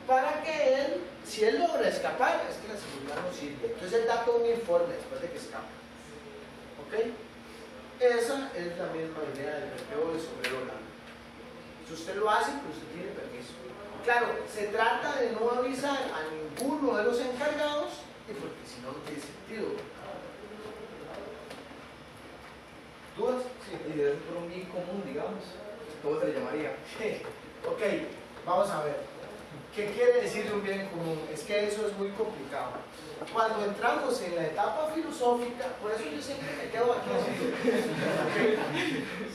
para que él, si él logra escapar, es que la seguridad no sirve. Entonces él da todo un informe después de que escapa. ¿Ok? Esa es la misma idea del hackeo de sombrero blanco. Si usted lo hace, pues usted tiene permiso. Claro, se trata de no avisar a ninguno de los encargados, y porque si no, no tiene sentido. ¿Dudas? Sí, y debe ser por un bien común, digamos. ¿Cómo se le llamaría? Ok, vamos a ver. ¿Qué quiere decir un bien común? Es que eso es muy complicado. Cuando entramos en la etapa filosófica, por eso yo siempre me quedo aquí.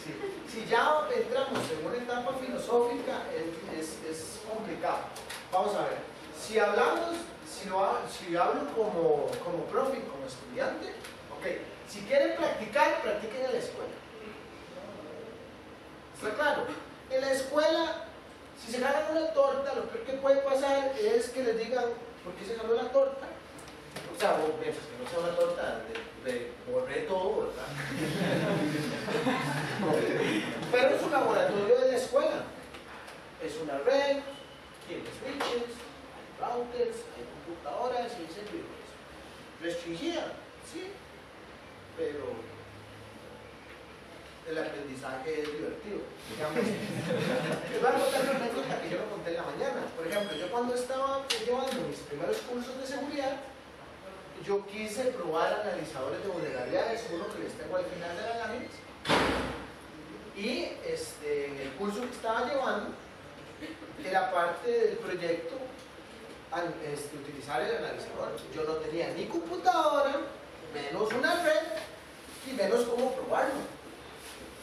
Sí. Si ya entramos en una etapa filosófica, es complicado. Vamos a ver. Si hablamos, si hablo como profe, como estudiante, ok. Si quieren practicar, practiquen en la escuela. ¿Está claro? En la escuela, si se ganan una torta, lo peor que puede pasar es que les digan: ¿por qué se ganó la torta? O sea, mientras que no sea una torta de borré todo, ¿verdad? Pero es un laboratorio de la escuela. Es una red, tiene switches, hay routers, hay computadoras y servidores. Restringida, sí, pero el aprendizaje es divertido. Les voy a contar una anécdota que yo no conté en la mañana. Por ejemplo, yo cuando estaba llevando mis primeros cursos de seguridad, yo quise probar analizadores de vulnerabilidades, uno que les tengo al final de las láminas. Y en el curso que estaba llevando, era parte del proyecto utilizar el analizador. Yo no tenía ni computadora, menos una red y menos cómo probarlo.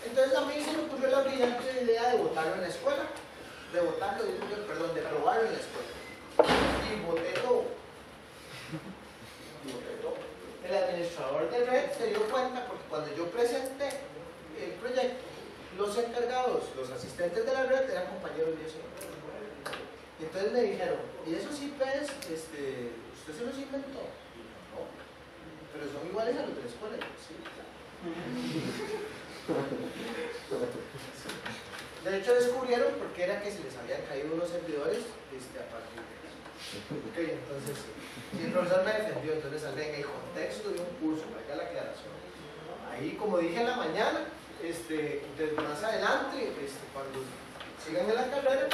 Entonces a mí se me ocurrió la brillante idea de botarlo en la escuela, de probarlo en la escuela. Y boté todo. El administrador de red se dio cuenta porque cuando yo presenté el proyecto, los encargados, los asistentes de la red eran compañeros míos. Y entonces me dijeron, ¿y esos IPs, usted se los inventó? No, pero son iguales a los de la escuela. Sí, claro. De hecho descubrieron por qué era que se les habían caído unos servidores a partir de eso. Ok, entonces, y el profesor me defendió, entonces salvé en el contexto de un curso, para acá la aclaración. Ahí, como dije en la mañana, desde más adelante, cuando sigan en la carrera,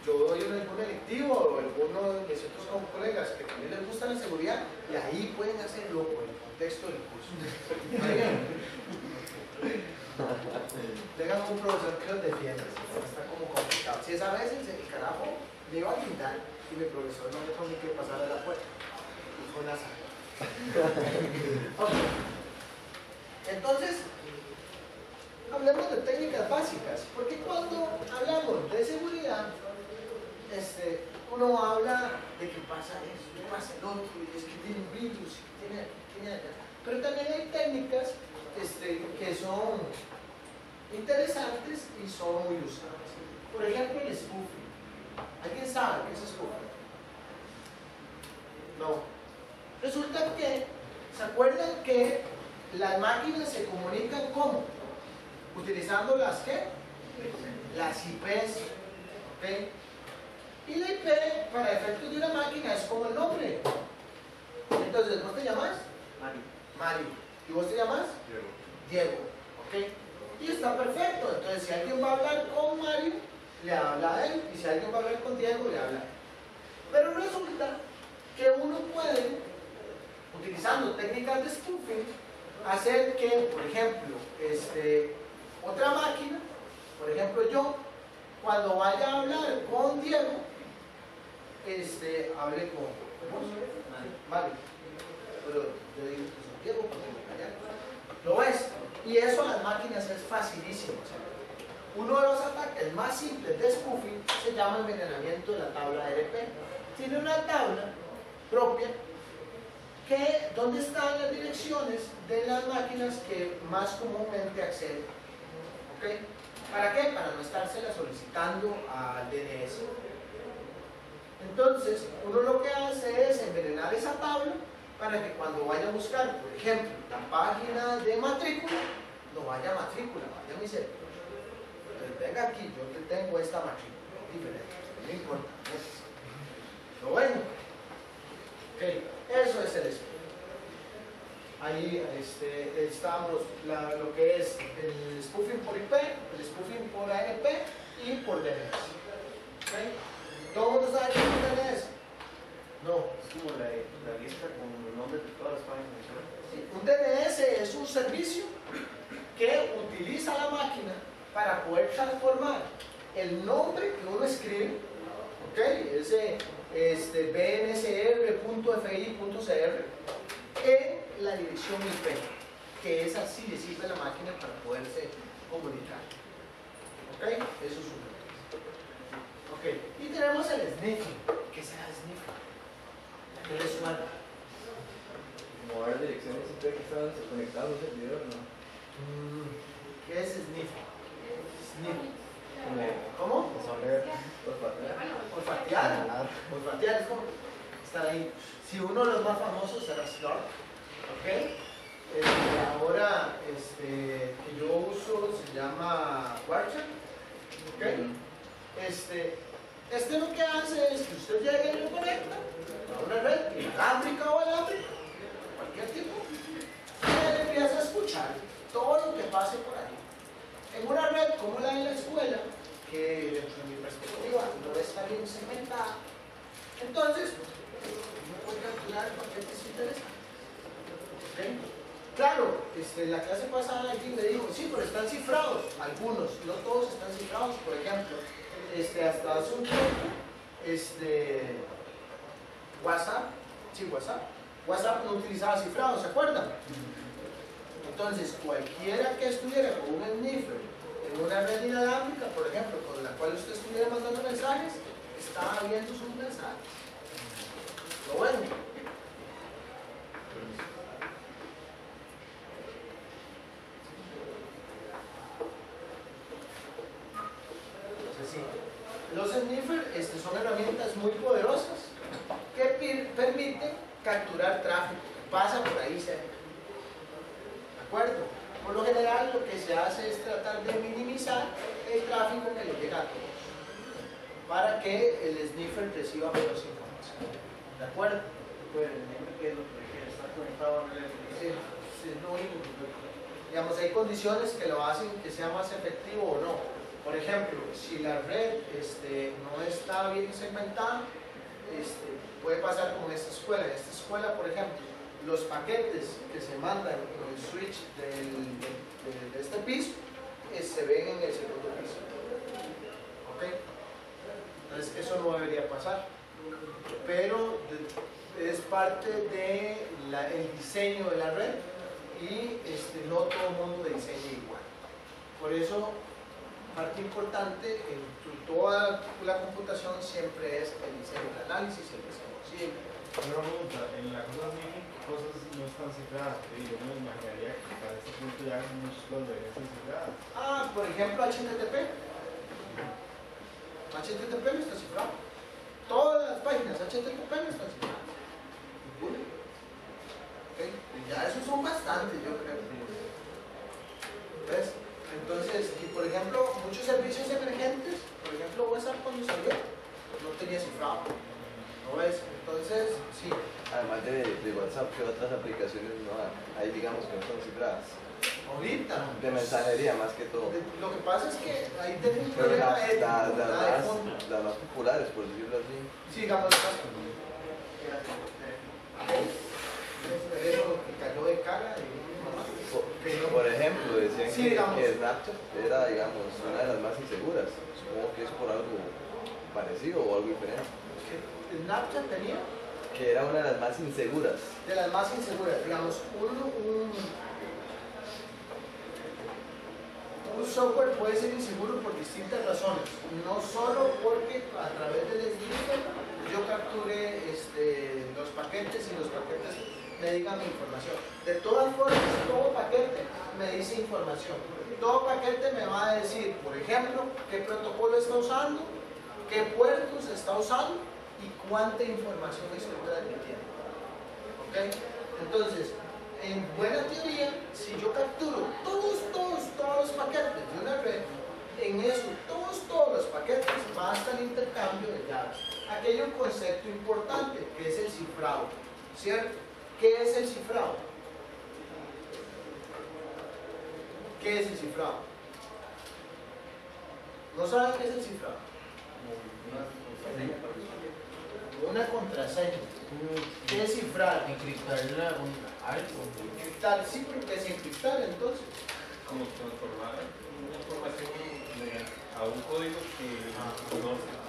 yo doy algún electivo o alguno de mis otros colegas que también les gusta la seguridad y ahí pueden hacerlo por el contexto del curso. Tengan un profesor que los defienda, está como complicado. Si es a veces el carajo me iba a quitar y mi profesor no me dejó ni que pasar a la puerta. Y fue una sala. Okay. Entonces, hablemos de técnicas básicas, porque cuando hablamos de seguridad, uno habla de que pasa eso, que pasa el otro, y es que tiene un virus, y tiene acá. Pero también hay técnicas que son interesantes y son muy usadas. Por ejemplo, el spoofing. ¿Alguien sabe qué es spoofing? No. Resulta que, ¿se acuerdan que las máquinas se comunican cómo? Utilizando las ¿qué? Las IPs. ¿Okay? Y la IP, para efectos de una máquina, es como el nombre. Entonces, ¿vos te llamas? Mario. ¿Y vos te llamas? Diego. ¿Ok? Y está perfecto. Entonces, si alguien va a hablar con Mario, le habla a él. Y si alguien va a hablar con Diego, le habla a él. Pero resulta que uno puede, utilizando técnicas de spoofing, hacer que, por ejemplo, otra máquina, por ejemplo yo, cuando vaya a hablar con Diego, hable con Mario. Pero yo digo que son Diego porque me callan. ¿Lo ves? Y eso a las máquinas es facilísimo. Uno de los ataques más simples de spoofing se llama envenenamiento de la tabla ARP. Tiene una tabla propia donde están las direcciones de las máquinas que más comúnmente acceden. ¿Okay? ¿Para qué? Para no estársela solicitando al DNS. Entonces, uno lo que hace es envenenar esa tabla para que cuando vaya a buscar, por ejemplo, la página de matrícula, no vaya a matrícula, vaya a mi servidor. Entonces, venga aquí, yo te tengo esta matrícula, diferente, no importa. Lo bueno. Okay. Eso es el spoofing. Ahí estamos lo que es el spoofing por IP, el spoofing por ARP y por DNS. ¿Okay? ¿Todo el mundo sabe qué es un DNS? No. Es como la lista con los nombres de todas las páginas. Sí. Un DNS es un servicio que utiliza la máquina para poder transformar el nombre que uno escribe, ¿okay? Ese bnsr.fi.cr en la dirección IP, que es así le sirve a la máquina para poderse comunicar. ¿Ok? Eso es un. Ok. Y tenemos el sniffing. ¿Qué será el sniffing? ¿Qué le suena? Como ver direcciones IP que estaban conectadas a un servidor, ¿no? ¿Qué es sniffing? Sniffing. ¿Cómo? ¿Cómo? Olfatear. Olfatear. Olfatear es como. están ahí. Si uno de los más famosos era Slurp, ¿ok? Ahora que yo uso se llama Warchat, ¿ok? Lo que hace es que usted llega y lo conecta a una red inalámbrica o alámbrica, cualquier tipo, y él empieza a escuchar todo lo que pase por ahí. En una red como la de la escuela, que dentro de mi perspectiva no está bien segmentada, entonces uno puede calcular paquetes interesantes. ¿Okay? Claro, en la clase pasada alguien me dijo, sí, pero están cifrados, algunos, no todos están cifrados. Por ejemplo, hasta hace un tiempo, WhatsApp no utilizaba cifrado, ¿se acuerdan? Entonces, cualquiera que estuviera con un sniffer en una red inalámbrica, por ejemplo, con la cual usted estuviera mandando mensajes, estaba viendo sus mensajes. Lo bueno. Los sniffers son herramientas muy poderosas que permiten capturar tráfico que pasa por ahí cerca. ¿De acuerdo? Por lo general lo que se hace es tratar de minimizar el tráfico que le llega a todos para que el sniffer reciba menos información. ¿De acuerdo? Pues que lo que está conectado a red. Sí, es lo único que digamos, hay condiciones que lo hacen que sea más efectivo o no. Por ejemplo, si la red no está bien segmentada, puede pasar como en esta escuela. En esta escuela, por ejemplo, los paquetes que se mandan en el switch de este piso se ven en el segundo piso. ¿Ok? Entonces, eso no debería pasar. Pero es parte del diseño de la red y no todo el mundo diseña igual. Por eso, parte importante en toda la computación siempre es el diseño del análisis y el diseño posible. Una pregunta, en la cosa así, ¿qué cosas no están cifradas? Yo me imaginaría que para este punto ya muchas cosas deberían ser cifradas. Por ejemplo, HTTP. HTTP no está cifrado. Todas las páginas HTTP no están cifradas. ¿Okay? Ya esos son bastantes, yo creo. ¿Ves? Entonces, y por ejemplo, muchos servicios emergentes, por ejemplo, WhatsApp cuando salió, no tenía cifrado. ¿No ves? Entonces, sí. Además de WhatsApp, ¿qué otras aplicaciones no hay, digamos, que no son cifradas? Ahorita. De mensajería más que todo. Lo que pasa es que ahí tengo un Pero problema ético. las más populares, por decirlo así. Sí, digamos, el teléfono que cayó de cara y Por ejemplo, decían sí, que Snapchat era, digamos, una de las más inseguras. Supongo que es por algo parecido o algo diferente. Snapchat tenía Que era una de las más inseguras. de las más inseguras, digamos, un software puede ser inseguro por distintas razones, no solo porque a través del sniffer yo capture los paquetes y los paquetes me digan mi información. De todas formas, todo paquete me dice información. Todo paquete me va a decir, por ejemplo, qué protocolo está usando, qué puertos está usando y cuánta información estoy transmitiendo. ¿Ok? Entonces, en buena teoría, si yo capturo todos los paquetes de una red, en eso, todos los paquetes va hasta el intercambio de llaves. Aquí hay un concepto importante, que es el cifrado, ¿cierto? ¿Qué es el cifrado? ¿Qué es el cifrado? ¿No saben qué es el cifrado? Una contraseña. ¿Qué es cifrar? Encriptarla algo. Encriptar, sí, pero ¿qué es encriptar entonces? Como transformar una información a un código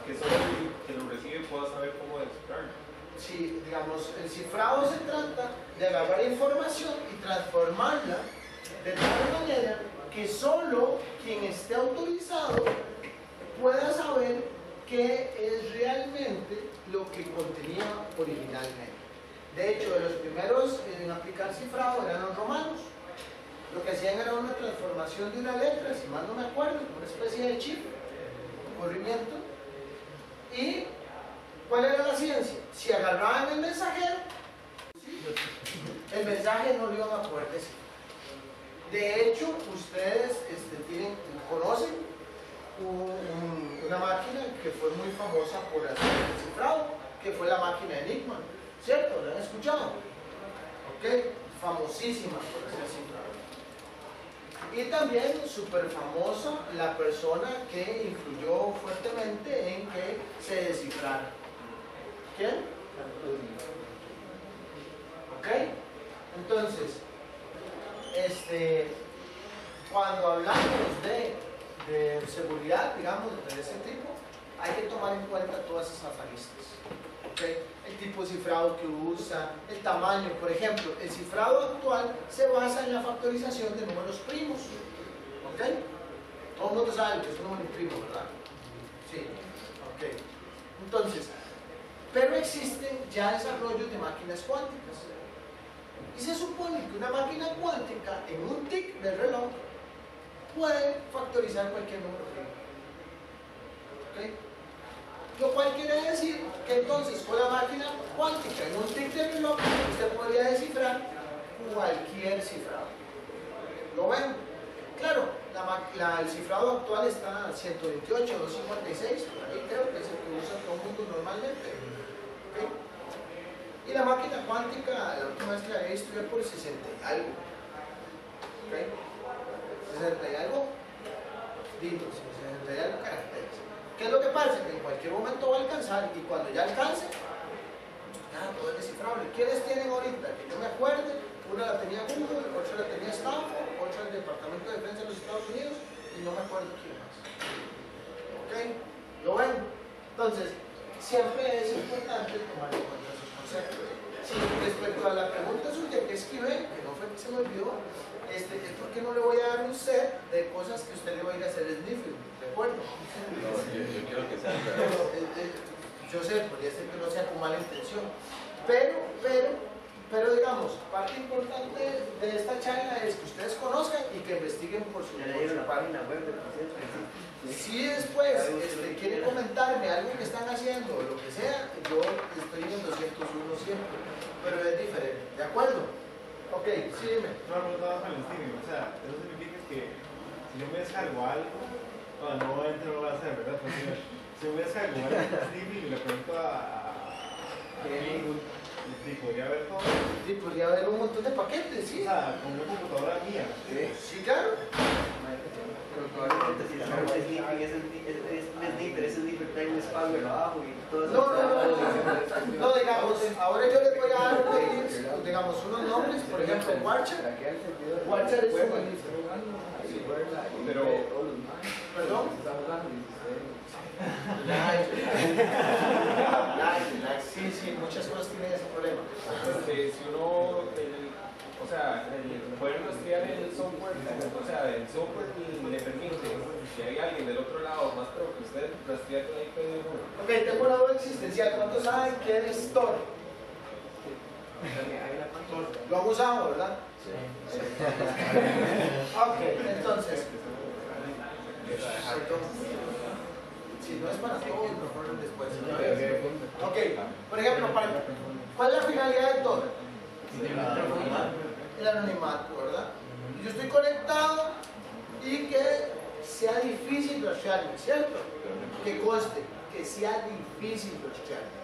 que solo el que lo recibe pueda saber cómo descifrarlo. Sí, digamos, el cifrado se trata de agarrar información y transformarla de tal manera que solo quien esté autorizado pueda saber qué es realmente lo que contenía originalmente. De hecho, de los primeros en aplicar cifrado eran los romanos. Lo que hacían era una transformación de una letra, si mal no me acuerdo, una especie de chip, corrimiento. ¿Y cuál era la ciencia? Si agarraban el mensaje no lo iban a poder decir. De hecho, ustedes conocen una máquina que fue muy famosa por hacer el cifrado, que fue la máquina Enigma, ¿cierto? ¿La han escuchado? ¿Ok? Famosísima por hacer cifrado. Y también súper famosa la persona que influyó fuertemente en que se descifrara. ¿Quién? ¿Ok? Entonces, cuando hablamos de seguridad, digamos, de ese tipo, hay que tomar en cuenta todas esas aristas. ¿Okay? El tipo de cifrado que usa, el tamaño, por ejemplo, el cifrado actual se basa en la factorización de números primos. ¿Ok? Todo el mundo sabe que es un número primo, ¿verdad? Sí. Ok. Entonces, pero existen ya desarrollos de máquinas cuánticas. Y se supone que una máquina cuántica en un tic del reloj puede factorizar cualquier número primo. ¿Ok? Lo cual quiere decir que entonces con la máquina cuántica en un tic del reloj usted podría descifrar cualquier cifrado. ¿Lo ven? Claro, el cifrado actual está a 128, 256, por ahí creo que es el que usa todo el mundo normalmente. ¿Okay? Y la máquina cuántica, la última vez que la había visto ya por 60 y algo. ¿Okay? 60 y algo dígitos, 60 y algo caracteres. ¿Qué es lo que pasa? Que en cualquier momento va a alcanzar, y cuando ya alcance, ya todo es descifrable. ¿Quiénes tienen ahorita? Que yo me acuerde, una la tenía Google, otra la tenía Stanford, otra el Departamento de Defensa de los Estados Unidos, y no me acuerdo quién más. ¿Ok? ¿Lo ven? Entonces, siempre es importante tomar en cuenta esos conceptos. Sí, respecto a la pregunta suya que escribí, que no fue que se me olvidó, es porque no le voy a dar un set de cosas que usted le va a ir a hacer sniffing, ¿de acuerdo? No, yo quiero que sea Yo sé, podría ser que no sea con mala intención, pero digamos, parte importante de esta charla es que ustedes conozcan y que investiguen por su parte. Si después quieren comentarme algo que están haciendo o lo que sea, yo estoy en 201 siempre, pero es diferente, ¿de acuerdo? Ok, sí, dime. No, con el Steven, o sea, eso significa que si yo me descargo algo, no entro, no va a ser, ¿verdad? Pues, si yo me descargo algo en Steven y le pregunto sí, podría haber todo. Sí, podría haber un montón de paquetes, sí. O sea, con una computadora mía. Sí, claro. Pero probablemente si la norma es sniffing, ese sniffer trae un spammer abajo y todo eso. No, digamos, ahora yo les voy a dar unos nombres, por ejemplo, Warchar. Warchar es un Pero, ¿perdón? Sí, muchas cosas tienen ese problema. si uno, o sea, poder rastrear el software, o sea, el software le permite, si hay alguien del otro lado más pro que usted, rastrear con la IP de uno. Ok, tengo una duda existencial. ¿Cuántos saben qué es Tor? Lo han usado, ¿verdad? Sí. Ok, entonces. Si no es para todos, mejor después. Ok, por ejemplo, ¿cuál es la finalidad de Tor? El anonimato, ¿verdad? Yo estoy conectado y que sea difícil rastrearme, ¿cierto? Que conste, que sea difícil rastrearme.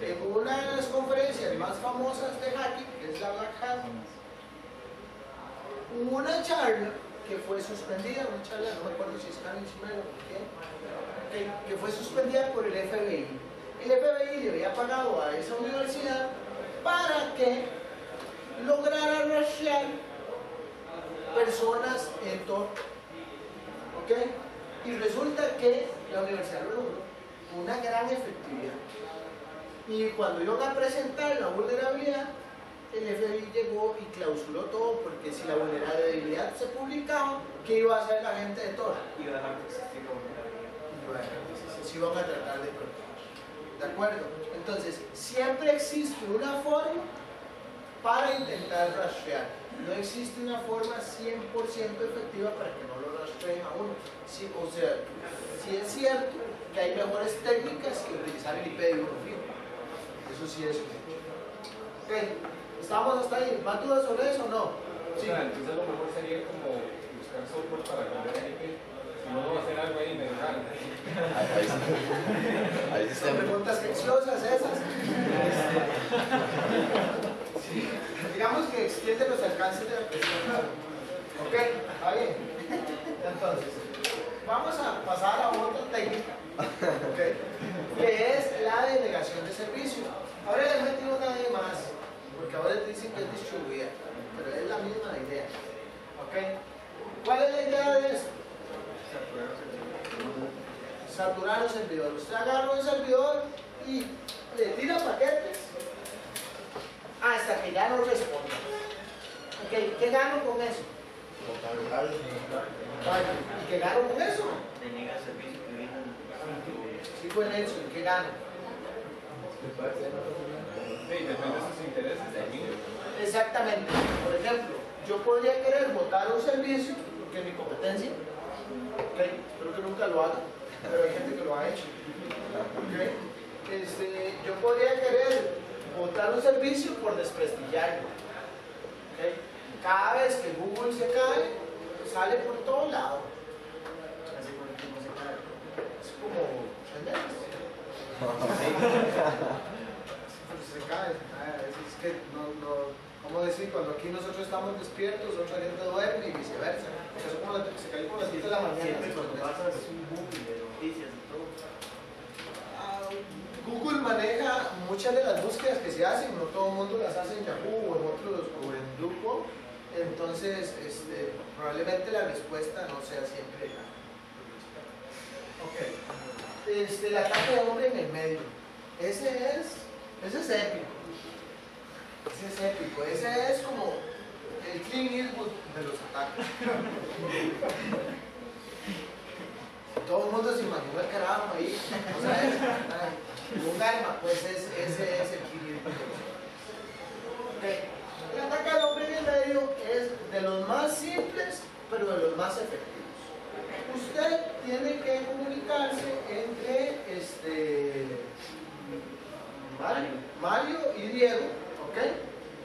En una de las conferencias más famosas de hacking, que es la Black Hat, hubo una charla que fue suspendida, una charla, no me acuerdo si es Carmen Chimero o quién, que fue suspendida por el FBI. El FBI le había pagado a esa universidad para que lograra rastrear personas en Tor. ¿Ok? Y resulta que la universidad lo logró con una gran efectividad. Y cuando iban a presentar la vulnerabilidad, el FBI llegó y clausuró todo, porque si la vulnerabilidad se publicaba, ¿qué iba a hacer la gente de Tor? Iba a dejar de existir la vulnerabilidad. Se iban a tratar de proteger. ¿De acuerdo? Entonces, siempre existe una forma para intentar rastrear. No existe una forma 100% efectiva para que no lo rastreen a uno. Sí, o sea, sí es cierto que hay mejores técnicas que utilizar el IP de uno fijo. Eso sí es. Ok, ¿estamos hasta ahí? ¿Más dudas sobre eso o no? O Sí. sea, entonces lo mejor sería como buscar software para cambiar IP. Si no, va a hacer algo ahí medio raro. Ahí sí Son está. preguntas capciosas esas. Digamos que extiende los alcances de la cuestión. Ok, está bien. Entonces, vamos a pasar a otra técnica, okay, que es la denegación de servicio. Ahora le he metido una de más, porque ahora te dicen que es distribuida, pero es la misma idea. Okay. ¿Cuál es la idea de esto? Saturar el servidor. Usted agarra un servidor y le tira paquetes hasta que ya no responda. Okay. ¿Qué gano con eso? ¿Y qué gano con eso? Denega el servicio que viene Sí, con eso, ¿y qué gano? Sí, depende de sus intereses también. Exactamente. Por ejemplo, yo podría querer votar un servicio, porque es mi competencia. Okay. Espero que nunca lo haga, pero hay gente que lo ha hecho. Okay. Yo podría querer votar un servicio por desprestigiarlo. Okay. Cada vez que Google se cae, sale por todo lado. hace cuánto tiempo se cae. Es como 3 meses. Se cae. Es que ¿cómo decir? Cuando aquí nosotros estamos despiertos, otra gente duerme y viceversa. Eso como se cae por las 7 de la mañana. Siempre cuando pasa es un boom de noticias y todo. Google maneja muchas de las búsquedas que se hacen, no todo el mundo las hace en Yahoo o en otros o en Google. Entonces, probablemente la respuesta no sea siempre la. Ok. El ataque de hombre en el medio. Ese es épico. Ese es épico. Ese es como el Clint Eastwood de los ataques. Todo el mundo se imaginó el carajo ahí. O sea, un arma, pues ese es el Clint Eastwood. Okay. El ataque al hombre en el medio es de los más simples, pero de los más efectivos. Usted tiene que comunicarse entre Mario y Diego, ¿ok?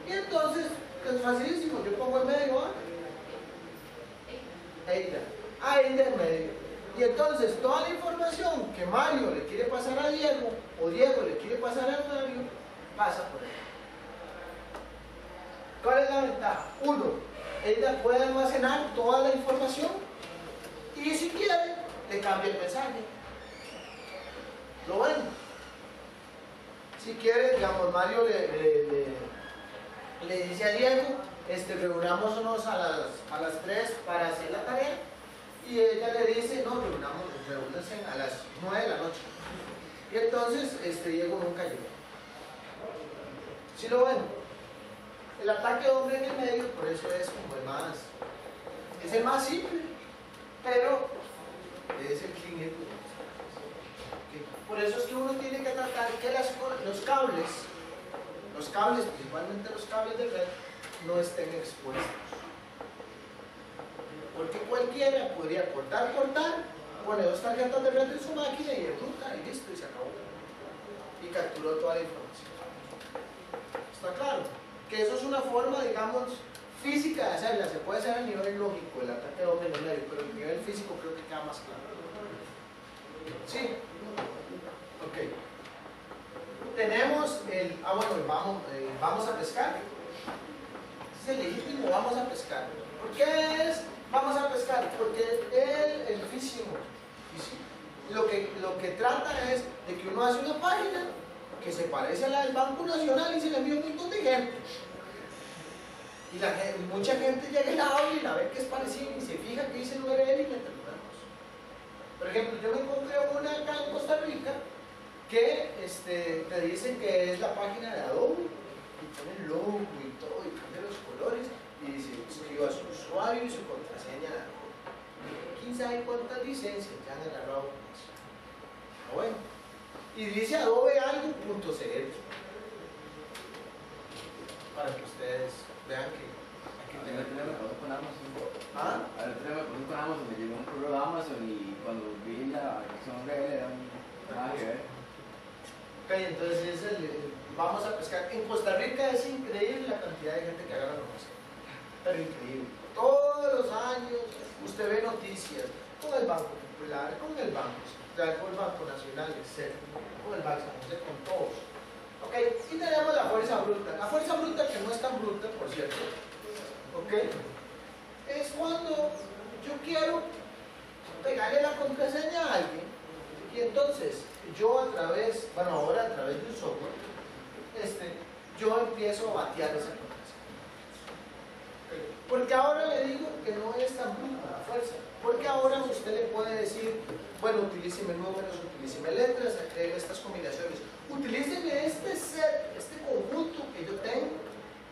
Y entonces es facilísimo, yo pongo en medio a Eida en medio. Y entonces toda la información que Mario le quiere pasar a Diego, o Diego le quiere pasar a Mario, pasa por él. ¿Cuál es la ventaja? Uno, ella puede almacenar toda la información y si quiere, le cambia el mensaje. Lo ven. Si quiere, digamos, Mario le dice a Diego, reunámonos a las 3 para hacer la tarea. Y ella le dice, no, reúnanse a las 9 de la noche. Y entonces, Diego nunca llegó. ¿Sí lo ven? El ataque de hombre en el medio, por eso es como es el más simple, pero es el Clint Eastwood. Por eso es que uno tiene que tratar que los cables, principalmente los cables de red, no estén expuestos. Porque cualquiera podría cortar, pone 2 tarjetas de red en su máquina y enruta y listo, y se acabó. Y capturó toda la información. ¿Está claro? Que eso es una forma, digamos, física de hacerla. Se puede hacer a nivel lógico, el ataque de hombre en el medio, pero a nivel físico creo que queda más claro. ¿Sí? Ok. Tenemos vamos a pescar. Ese es el legítimo, vamos a pescar. ¿Por qué es vamos a pescar? Porque el fishing lo que trata es de que uno hace una página que se parece a la del Banco Nacional y se le envía un montón de gente. Y mucha gente llega y la abre y la ve que es parecida y se fija que dice el URL y le terminamos. Por ejemplo, yo me encontré una acá en Costa Rica que te dicen que es la página de Adobe y pone el logo y todo y cambia los colores y dice escriba su usuario y su contraseña de Adobe. ¿Quién sabe cuántas licencias ya han agarrado con eso? Bueno. Y dice Adobe algo.cl para que ustedes vean que aquí A ver, me pasó con Amazon. ¿Ah? A ver, me pasó con Amazon, me llegó un correo de Amazon y cuando vi la versión real era nada que ver. Ok, entonces vamos a pescar. En Costa Rica es increíble la cantidad de gente que agarra la mosca, pero increíble. Todos los años usted ve noticias con el Banco Popular, con el Banco Central, con el Banco Nacional, etc., con el Banco San José, con todos. ¿Okay? Y tenemos la fuerza bruta. La fuerza bruta, que no es tan bruta, por cierto, ¿okay? Es cuando yo quiero pegarle la contraseña a alguien y entonces yo a través, bueno, ahora a través de un software, yo empiezo a batear esa contraseña. ¿Okay? Porque ahora le digo que no es tan bruta la fuerza. Porque ahora usted le puede decir, bueno, utilíceme números, utilíceme letras, agrega estas combinaciones, utilíceme este set, este conjunto que yo tengo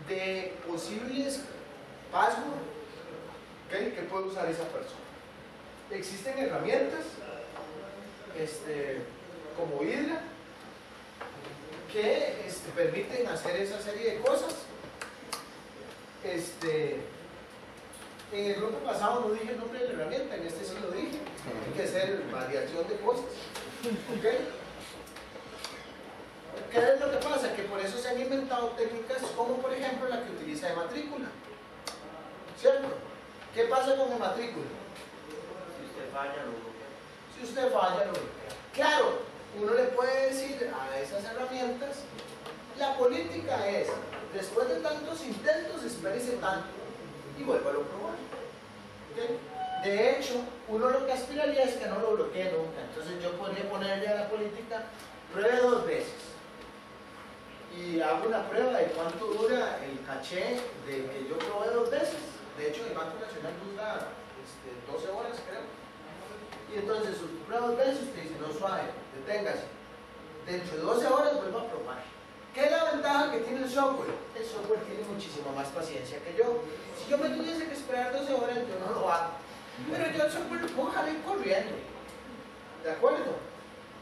de posibles passwords, ¿okay?, que puede usar esa persona. Existen herramientas como Hydra que permiten hacer esa serie de cosas. En el grupo pasado no dije el nombre de la herramienta, en este sí lo dije. Hay que hacer variación de cosas. ¿Okay? ¿Qué es lo que pasa? Que por eso se han inventado técnicas como por ejemplo la que utiliza de matrícula. ¿Cierto? ¿Qué pasa con el matrícula? Si usted falla, lo bloquea. Si usted falla, lo bloquea. Claro, uno le puede decir a esas herramientas, la política es, después de tantos intentos, espérese tanto y vuélvalo a probar. ¿Okay? De hecho, uno lo que aspiraría es que no lo bloquee nunca. Entonces yo podría ponerle a la política, pruebe 2 veces. Y hago una prueba de cuánto dura el caché de que yo probé 2 veces. De hecho, el Banco Nacional dura 12 horas, creo. Y entonces, usted prueba 2 veces, usted dice, no, suave, deténgase. Dentro de 12 horas vuelva a probar. ¿Qué es la ventaja que tiene el software? El software tiene muchísima más paciencia que yo. Si yo me tuviese que esperar 12 horas, yo no lo hago. Pero yo el software lo puedo dejar ir corriendo. ¿De acuerdo?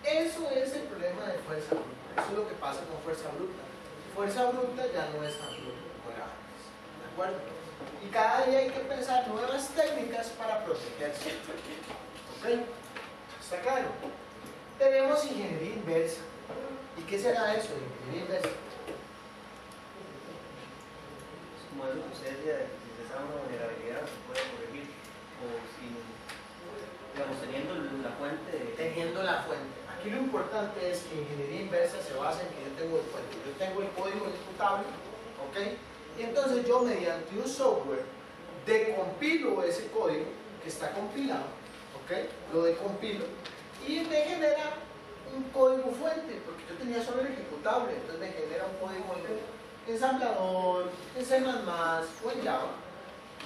Eso es el problema de fuerza bruta. Eso es lo que pasa con fuerza bruta. Fuerza bruta ya no es tan bruta como era antes. ¿De acuerdo? Y cada día hay que pensar nuevas técnicas para protegerse. ¿Ok? ¿Está claro? Tenemos ingeniería inversa. ¿Y qué será eso? Ingeniería inversa. Es como eso que usted decía, de que si se sabe una vulnerabilidad se puede corregir. O si, digamos, teniendo la fuente. Teniendo la fuente. Aquí lo importante es que ingeniería inversa se basa en que yo tengo el fuente. Yo tengo el código ejecutable, ¿ok? Y entonces yo mediante un software decompilo ese código que está compilado, ¿ok? Lo decompilo y me genera un código fuente, porque yo tenía solo el ejecutable, entonces me genera un código en ensamblador, en C++ o en Java,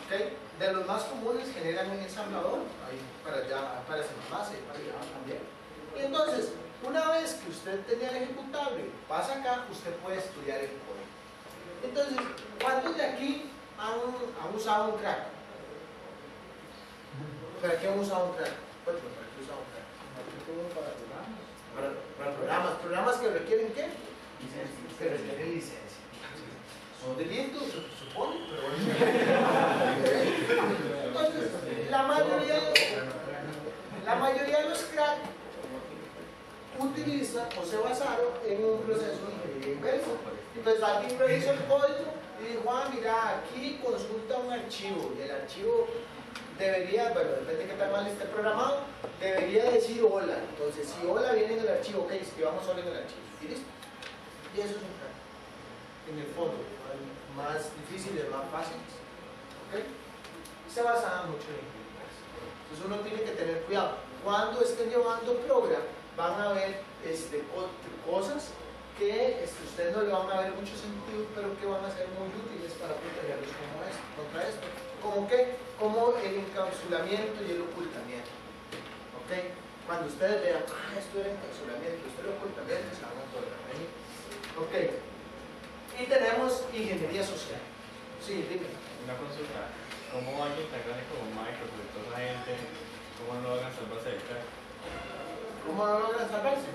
¿ok? De los más comunes generan un ensamblador, ahí para Java, para C++, para Java también. Y entonces, una vez que usted tenía el ejecutable, pasa acá, usted puede estudiar el código. Entonces, ¿cuántos de aquí han usado un crack? ¿Para qué han usado un crack? ¿Para qué usado un crack? Para programas. ¿Programas que requieren qué? Licencia. Que requieren licencia. Son delitos, se supone, pero bueno. Entonces, la mayoría de los cracks utilizan o se basaron en un proceso de ingeniería inversa. Entonces alguien revisó el código y dijo, mira, aquí consulta un archivo y el archivo debería, bueno, depende de qué tan mal esté programado, debería decir hola. Entonces si hola viene en el archivo, ok, escribamos hola en el archivo y listo. Y eso es un crack. En el fondo, más difíciles, más fáciles. ¿Ok? Se basaba mucho en ingeniería inversa. Entonces uno tiene que tener cuidado. Cuando estén llevando programa, van a ver cosas que ustedes no le van a ver mucho sentido, pero que van a ser muy útiles para protegerlos contra esto. ¿Cómo qué? Como el encapsulamiento y el ocultamiento. ¿Ok? Cuando ustedes vean, esto era encapsulamiento, esto era ocultamiento, se van a poder venir. ¿Ok? Y tenemos ingeniería social. Sí, dime. Una consulta. ¿Cómo alguien tan grande como Microsoft, toda esa gente, cómo no logran salvarse del crack? ¿Cómo no logran salvarse?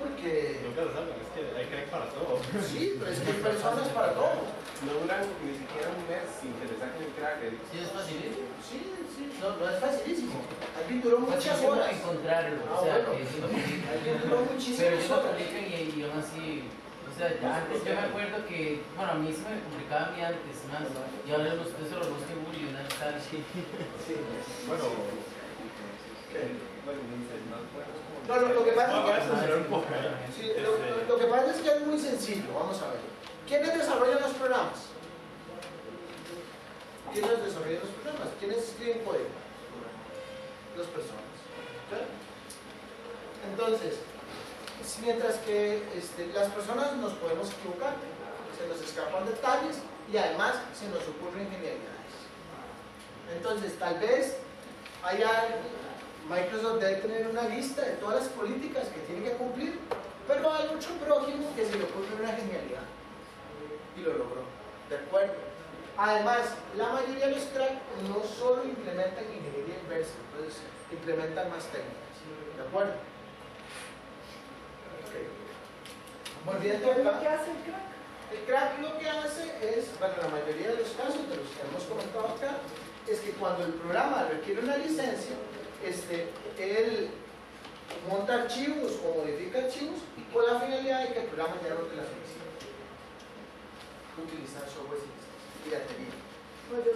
Porque... Nunca lo salvan, es que hay crack para todo. Sí, pero es que hay personas para todo. No duran ni siquiera un mes sin que le saquen el crack. Sí, es facilísimo. Sí, no es facilísimo. Alguien duró muchas horas. Encontrarlo, o sea, bueno. que es lo que Alguien duró pero muchísimas ellos lo horas. publican y aún así, no sé, sea, antes yo me acuerdo que, bueno, a mí se me complicaba a mí antes más, y ahora usted se lo busca en Google y una está así. Sí. Bueno, No, lo que pasa es que... Ah, Sí, lo que pasa es que es muy sencillo, vamos a ver. ¿Quiénes desarrollan los programas? ¿Quiénes desarrollan los programas? ¿Quiénes escriben código? Dos personas. ¿Okay? Entonces, mientras que las personas nos podemos equivocar, se nos escapan detalles y además se nos ocurren genialidades. Entonces, tal vez Microsoft debe tener una lista de todas las políticas que tiene que cumplir, pero hay mucho prójimo que se le ocurre una genialidad y lo logró. ¿De acuerdo? Además, la mayoría de los cracks no solo implementan ingeniería inversa, entonces implementan más técnicas. ¿De acuerdo? Okay. Volviendo acá. ¿Qué hace el crack? El crack lo que hace es, bueno, la mayoría de los casos de los que hemos comentado acá, es que cuando el programa requiere una licencia, él monta archivos o modifica archivos con la finalidad de que el programa ya no te la felicidad. Utilizar software sin piratería. Pues yo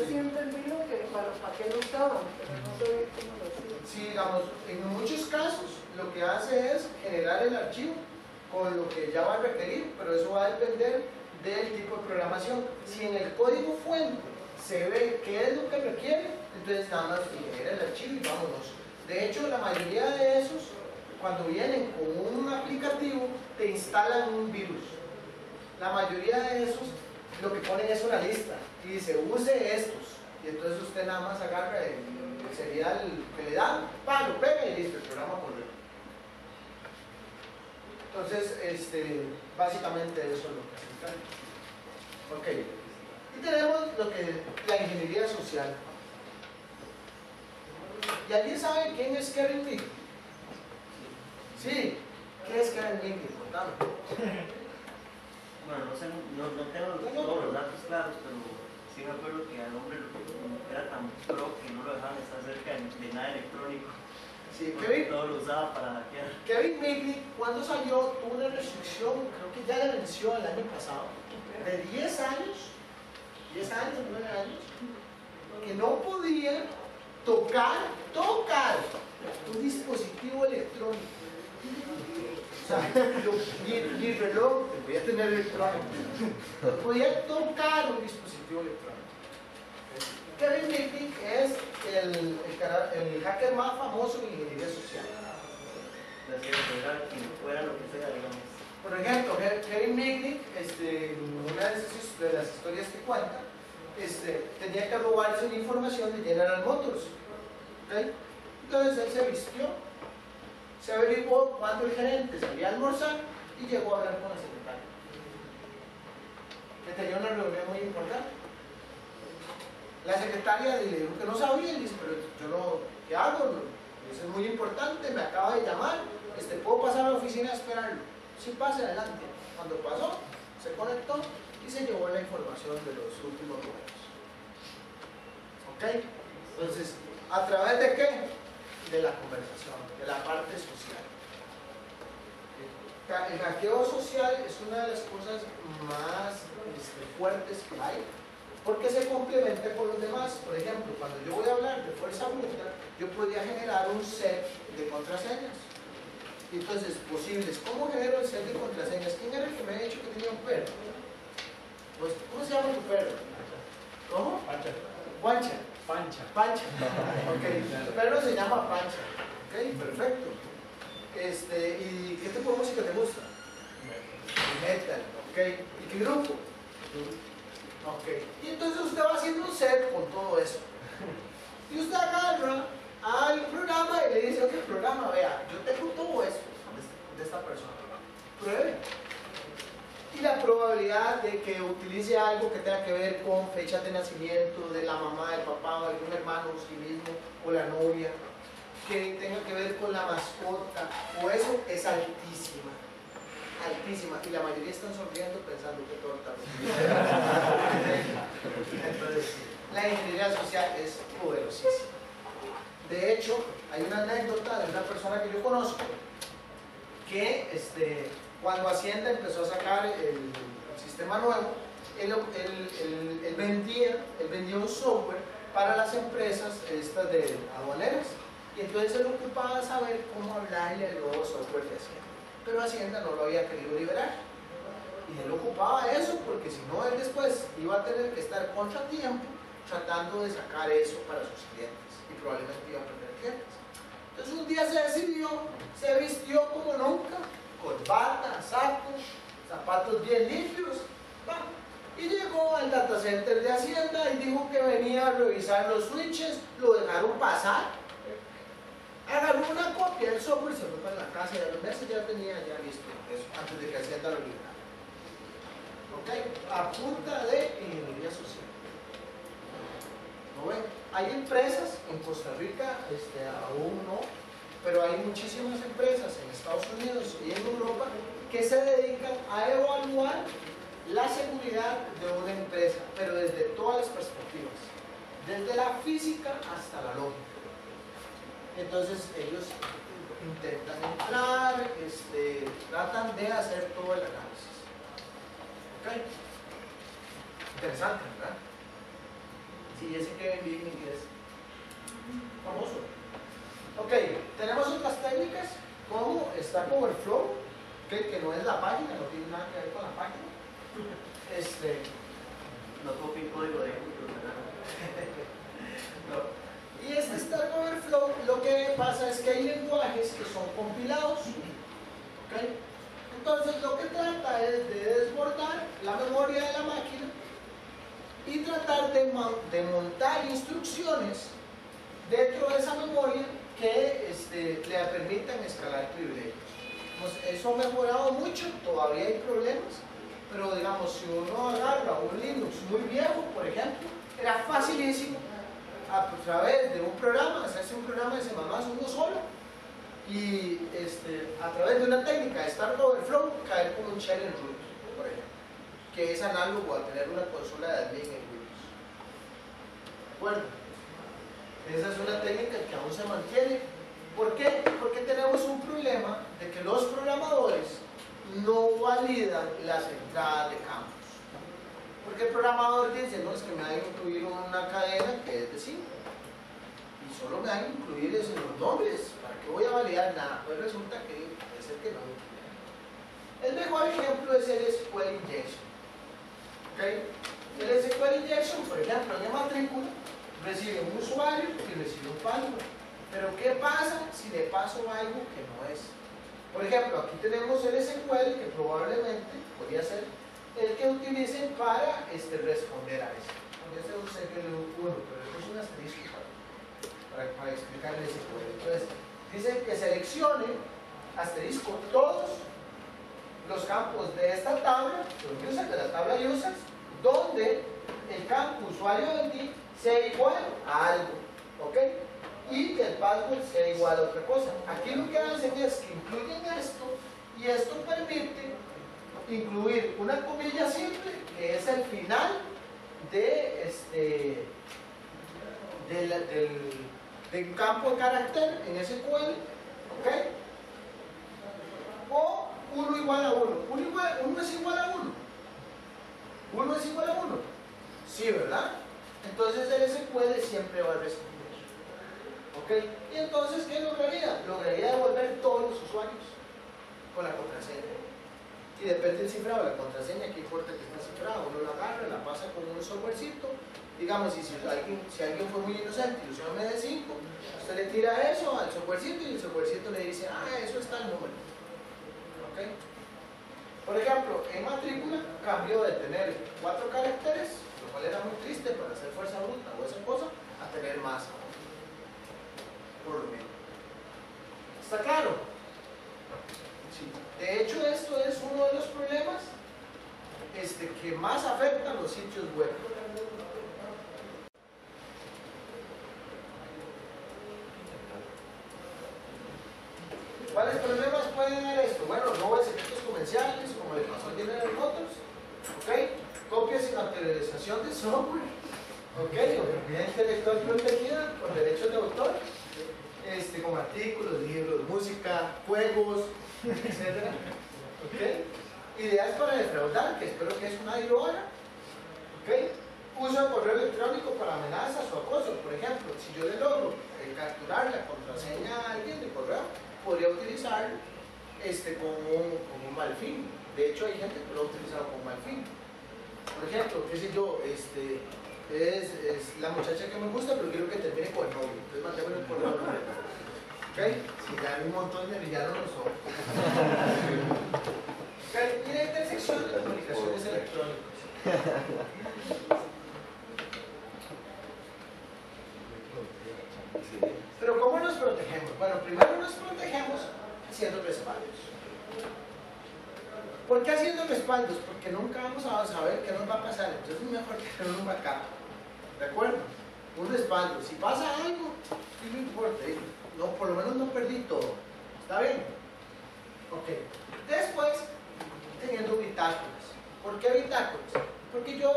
sí entendí lo que para qué lo usaban, pero no sé cómo lo hacían. Sí, digamos, en muchos casos lo que hace es generar el archivo con lo que ya va a requerir, pero eso va a depender del tipo de programación. Si en el código fuente se ve qué es lo que requiere, entonces nada más genera el archivo y vámonos. De hecho, la mayoría de esos, cuando vienen con un aplicativo, te instalan un virus. La mayoría de esos lo que ponen es una lista y dice, use estos. Y entonces usted nada más agarra el serial que le dan, lo pega y listo, el programa corre. Entonces, básicamente eso es lo que hace. Ok. Y tenemos lo que la ingeniería social. ¿Y alguien sabe quién es Kevin Mick? Sí. ¿Qué es Kevin Mick? Contame. Bueno, no sé, no tengo todos los datos claros, pero sí me acuerdo que al hombre era tan pro que no lo dejaban estar cerca de nada electrónico. Sí, todo lo usaba para hackear. Kevin Mick, cuando salió, tuvo una restricción, creo que ya la venció el año pasado, de 10 años, 9 años, que no podía tocar un dispositivo electrónico. O sea, mi reloj, voy a tener electrónico, no podía tocar un dispositivo electrónico. Kevin Mick es el hacker más famoso en ingeniería social. Fuera lo que sea, digamos. Por ejemplo, Kevin Mick, una de las historias que cuenta, tenía que robarse una información de General Motors. ¿Okay? Entonces él se vistió, se averiguó cuándo el gerente salía a almorzar y llegó a hablar con la secretaria. Que tenía una reunión muy importante. La secretaria le dijo que no sabía y dice, pero yo no, ¿qué hago? Eso es muy importante, me acaba de llamar, ¿puedo pasar a la oficina a esperarlo? Sí, pase adelante. Cuando pasó, se conectó y se llevó la información de los últimos números. ¿Ok? Entonces, ¿a través de qué? De la conversación, de la parte social. El hackeo social es una de las cosas más fuertes que hay, porque se complementa con los demás. Por ejemplo, cuando yo voy a hablar de fuerza bruta, yo podría generar un set de contraseñas. Y entonces, posibles, ¿cómo genero el set de contraseñas? ¿Quién era el que me ha dicho que tenía un perro? Pues, ¿cómo se llama tu perro? ¿Cómo? Pancha. Pancha. Pancha. Pancha. Ok, tu perro se llama Pancha. Ok, perfecto. ¿Y qué tipo de música te gusta? Metal. Ok, ¿y qué grupo? Ok, y entonces usted va haciendo un set con todo eso. Y usted agarra al programa y le dice, ok, programa, vea, yo tengo todo eso de esta persona. Pruebe. Y la probabilidad de que utilice algo que tenga que ver con fechas de nacimiento de la mamá, del papá o algún hermano, sí mismo, o la novia, que tenga que ver con la mascota, o eso es altísima. Altísima, y la mayoría están sonriendo pensando que torta. Entonces, la ingeniería social es poderosísima. De hecho, hay una anécdota de una persona que yo conozco que Cuando Hacienda empezó a sacar el sistema nuevo, él vendía un software para las empresas estas de aduaneras. Y entonces él ocupaba saber cómo hablarle al nuevo software de Hacienda. Pero Hacienda no lo había querido liberar. Y él ocupaba eso porque si no, él después iba a tener que estar contratiempo tratando de sacar eso para sus clientes. Y probablemente iba a perder clientes. Entonces un día se decidió, se vistió como nunca, corbata, saco, zapatos bien limpios, y llegó al data center de Hacienda y dijo que venía a revisar los switches, lo dejaron pasar, agarró una copia del software y se fue para la casa y a los meses ya tenía ya listo eso, antes de que Hacienda lo liberara. ¿Ok? A punta de ingeniería social. ¿No ven? Hay empresas en Costa Rica, aún no, pero hay muchísimas empresas en Estados Unidos y en Europa que se dedican a evaluar la seguridad de una empresa, pero desde todas las perspectivas, desde la física hasta la lógica. Entonces ellos intentan entrar, tratan de hacer todo el análisis. ¿Ok? Interesante, ¿verdad? Sí, ese que vi en inglés. Famoso. Ok, tenemos otras técnicas como Stack Overflow, que no es la página, no tiene nada que ver con la página. No copien código de no. Y Stack Overflow, lo que pasa es que hay lenguajes que son compilados. ¿Okay? Entonces lo que trata es de desbordar la memoria de la máquina y tratar de montar instrucciones dentro de esa memoria que le permitan escalar privilegios. Pues eso ha mejorado mucho, todavía hay problemas, pero digamos, si uno agarra un Linux muy viejo, por ejemplo, era facilísimo a través de un programa, hacerse un programa de C++ uno solo, y a través de una técnica de Stack Overflow caer con un shell en root, por ejemplo, que es análogo a tener una consola de admin en Windows. ¿De acuerdo? Esa es una técnica que aún se mantiene. ¿Por qué? Porque tenemos un problema de que los programadores no validan las entradas de campos. Porque el programador dice, no, es que me van a incluir una cadena que es de 5. Y solo me van a incluir los nombres. ¿Para qué voy a validar nada? Pues resulta que puede ser que no. El mejor ejemplo es el SQL Injection. ¿Okay? El SQL Injection, por ejemplo, en la matrícula, recibe un usuario y recibe un password. Pero ¿qué pasa si le paso algo que no es? Por ejemplo, aquí tenemos el SQL que probablemente podría ser el que utilicen para responder a eso. Podría ser un SQL 1, pero esto es un asterisco para explicar el SQL. Entonces, dicen que seleccione, asterisco, todos los campos de esta tabla, de la tabla users, donde el campo usuario ID sea igual a algo, ¿ok? Y que el password sea igual a otra cosa. Aquí lo que hacen es que incluyen esto, y esto permite incluir una comilla simple, que es el final de del campo de carácter en SQL, ¿ok? O 1 igual a 1. 1 es igual a 1. 1 es igual a 1. Sí, ¿verdad? Entonces el SQL siempre va a responder. ¿Ok? Y entonces, ¿qué lograría? Lograría devolver todos los usuarios con la contraseña. Y depende del cifrado, la contraseña, ¿qué importa que está cifrada? Uno la agarra, la pasa con un softwarecito. Digamos, si alguien fue muy inocente y usó MD5, usted le tira eso al softwarecito y el softwarecito le dice, eso está el número. ¿Ok? Por ejemplo, en matrícula cambió de tener 4 caracteres, lo cual era muy triste para hacer fuerza bruta o esa cosa, a tener más. Por lo menos. ¿Está claro? Sí. De hecho, esto es uno de los problemas que más afectan los sitios web. ¿Cuáles problemas pueden dar esto? Bueno, robo de secretos comerciales, como le pasó a General Motors, ¿ok? Copia sin materialización de software, ¿ok? O propiedad intelectual protegida con derechos de autor, como artículos, libros, música, juegos, etc. ¿Ok? Ideas para defraudar, que espero que eso nadie lo haga. ¿Ok? Uso de correo electrónico para amenazas o acoso. Por ejemplo, si yo le logro capturar la contraseña a alguien de correo, podría utilizarlo como un mal fin. De hecho, hay gente que lo ha utilizado como mal fin. Por ejemplo, qué sé yo, es la muchacha que me gusta, pero quiero que termine con el novio. Entonces, mandémosle un correo al novio. ¿Ok? Si ya hay un montón de villanos los ojos. ¿Ok? Y la intersección de comunicaciones electrónicas. Pero ¿cómo nos protegemos? Bueno, primero nos protegemos haciendo respaldos. ¿Por qué haciendo respaldos? Porque nunca vamos a saber qué nos va a pasar. Entonces es mejor tener un backup. ¿De acuerdo? Un respaldo. Si pasa algo, no importa. No, por lo menos no perdí todo. ¿Está bien? Ok. Después, teniendo bitácoras. ¿Por qué bitácoras? Porque yo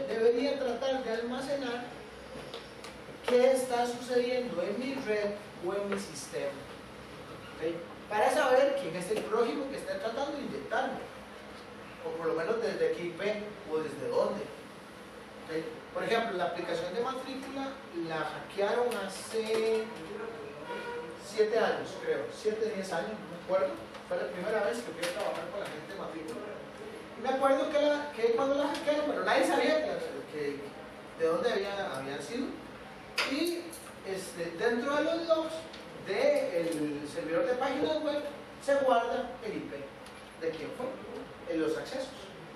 debería tratar de almacenar qué está sucediendo en mi red o en mi sistema. ¿Okay? Para saber quién es el prójimo que está tratando de inyectarme. O por lo menos desde qué IP o desde dónde. ¿Okay? Por ejemplo, la aplicación de matrícula la hackearon hace 7 años, creo. 7, 10 años, no me acuerdo. Fue la primera vez que fui a trabajar con la gente de matrícula. Y me acuerdo que cuando la hackearon, pero nadie sabía de dónde habían sido. Y dentro de los logs del servidor de páginas web se guarda el IP de quién fue, en los accesos.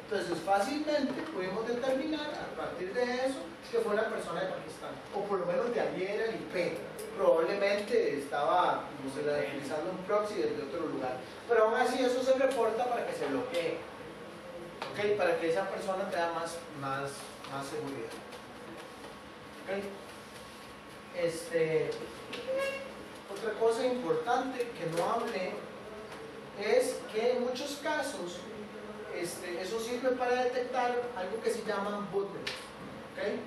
Entonces fácilmente pudimos determinar a partir de eso que fue una persona de Pakistán, o por lo menos de allí era el IP. Probablemente estaba utilizando un proxy desde otro lugar, pero aún así eso se reporta para que se bloquee, ¿okay? Para que esa persona tenga más seguridad. ¿Okay? Otra cosa importante que no hablé es que en muchos casos eso sirve para detectar algo que se llama bootleg. ¿Okay?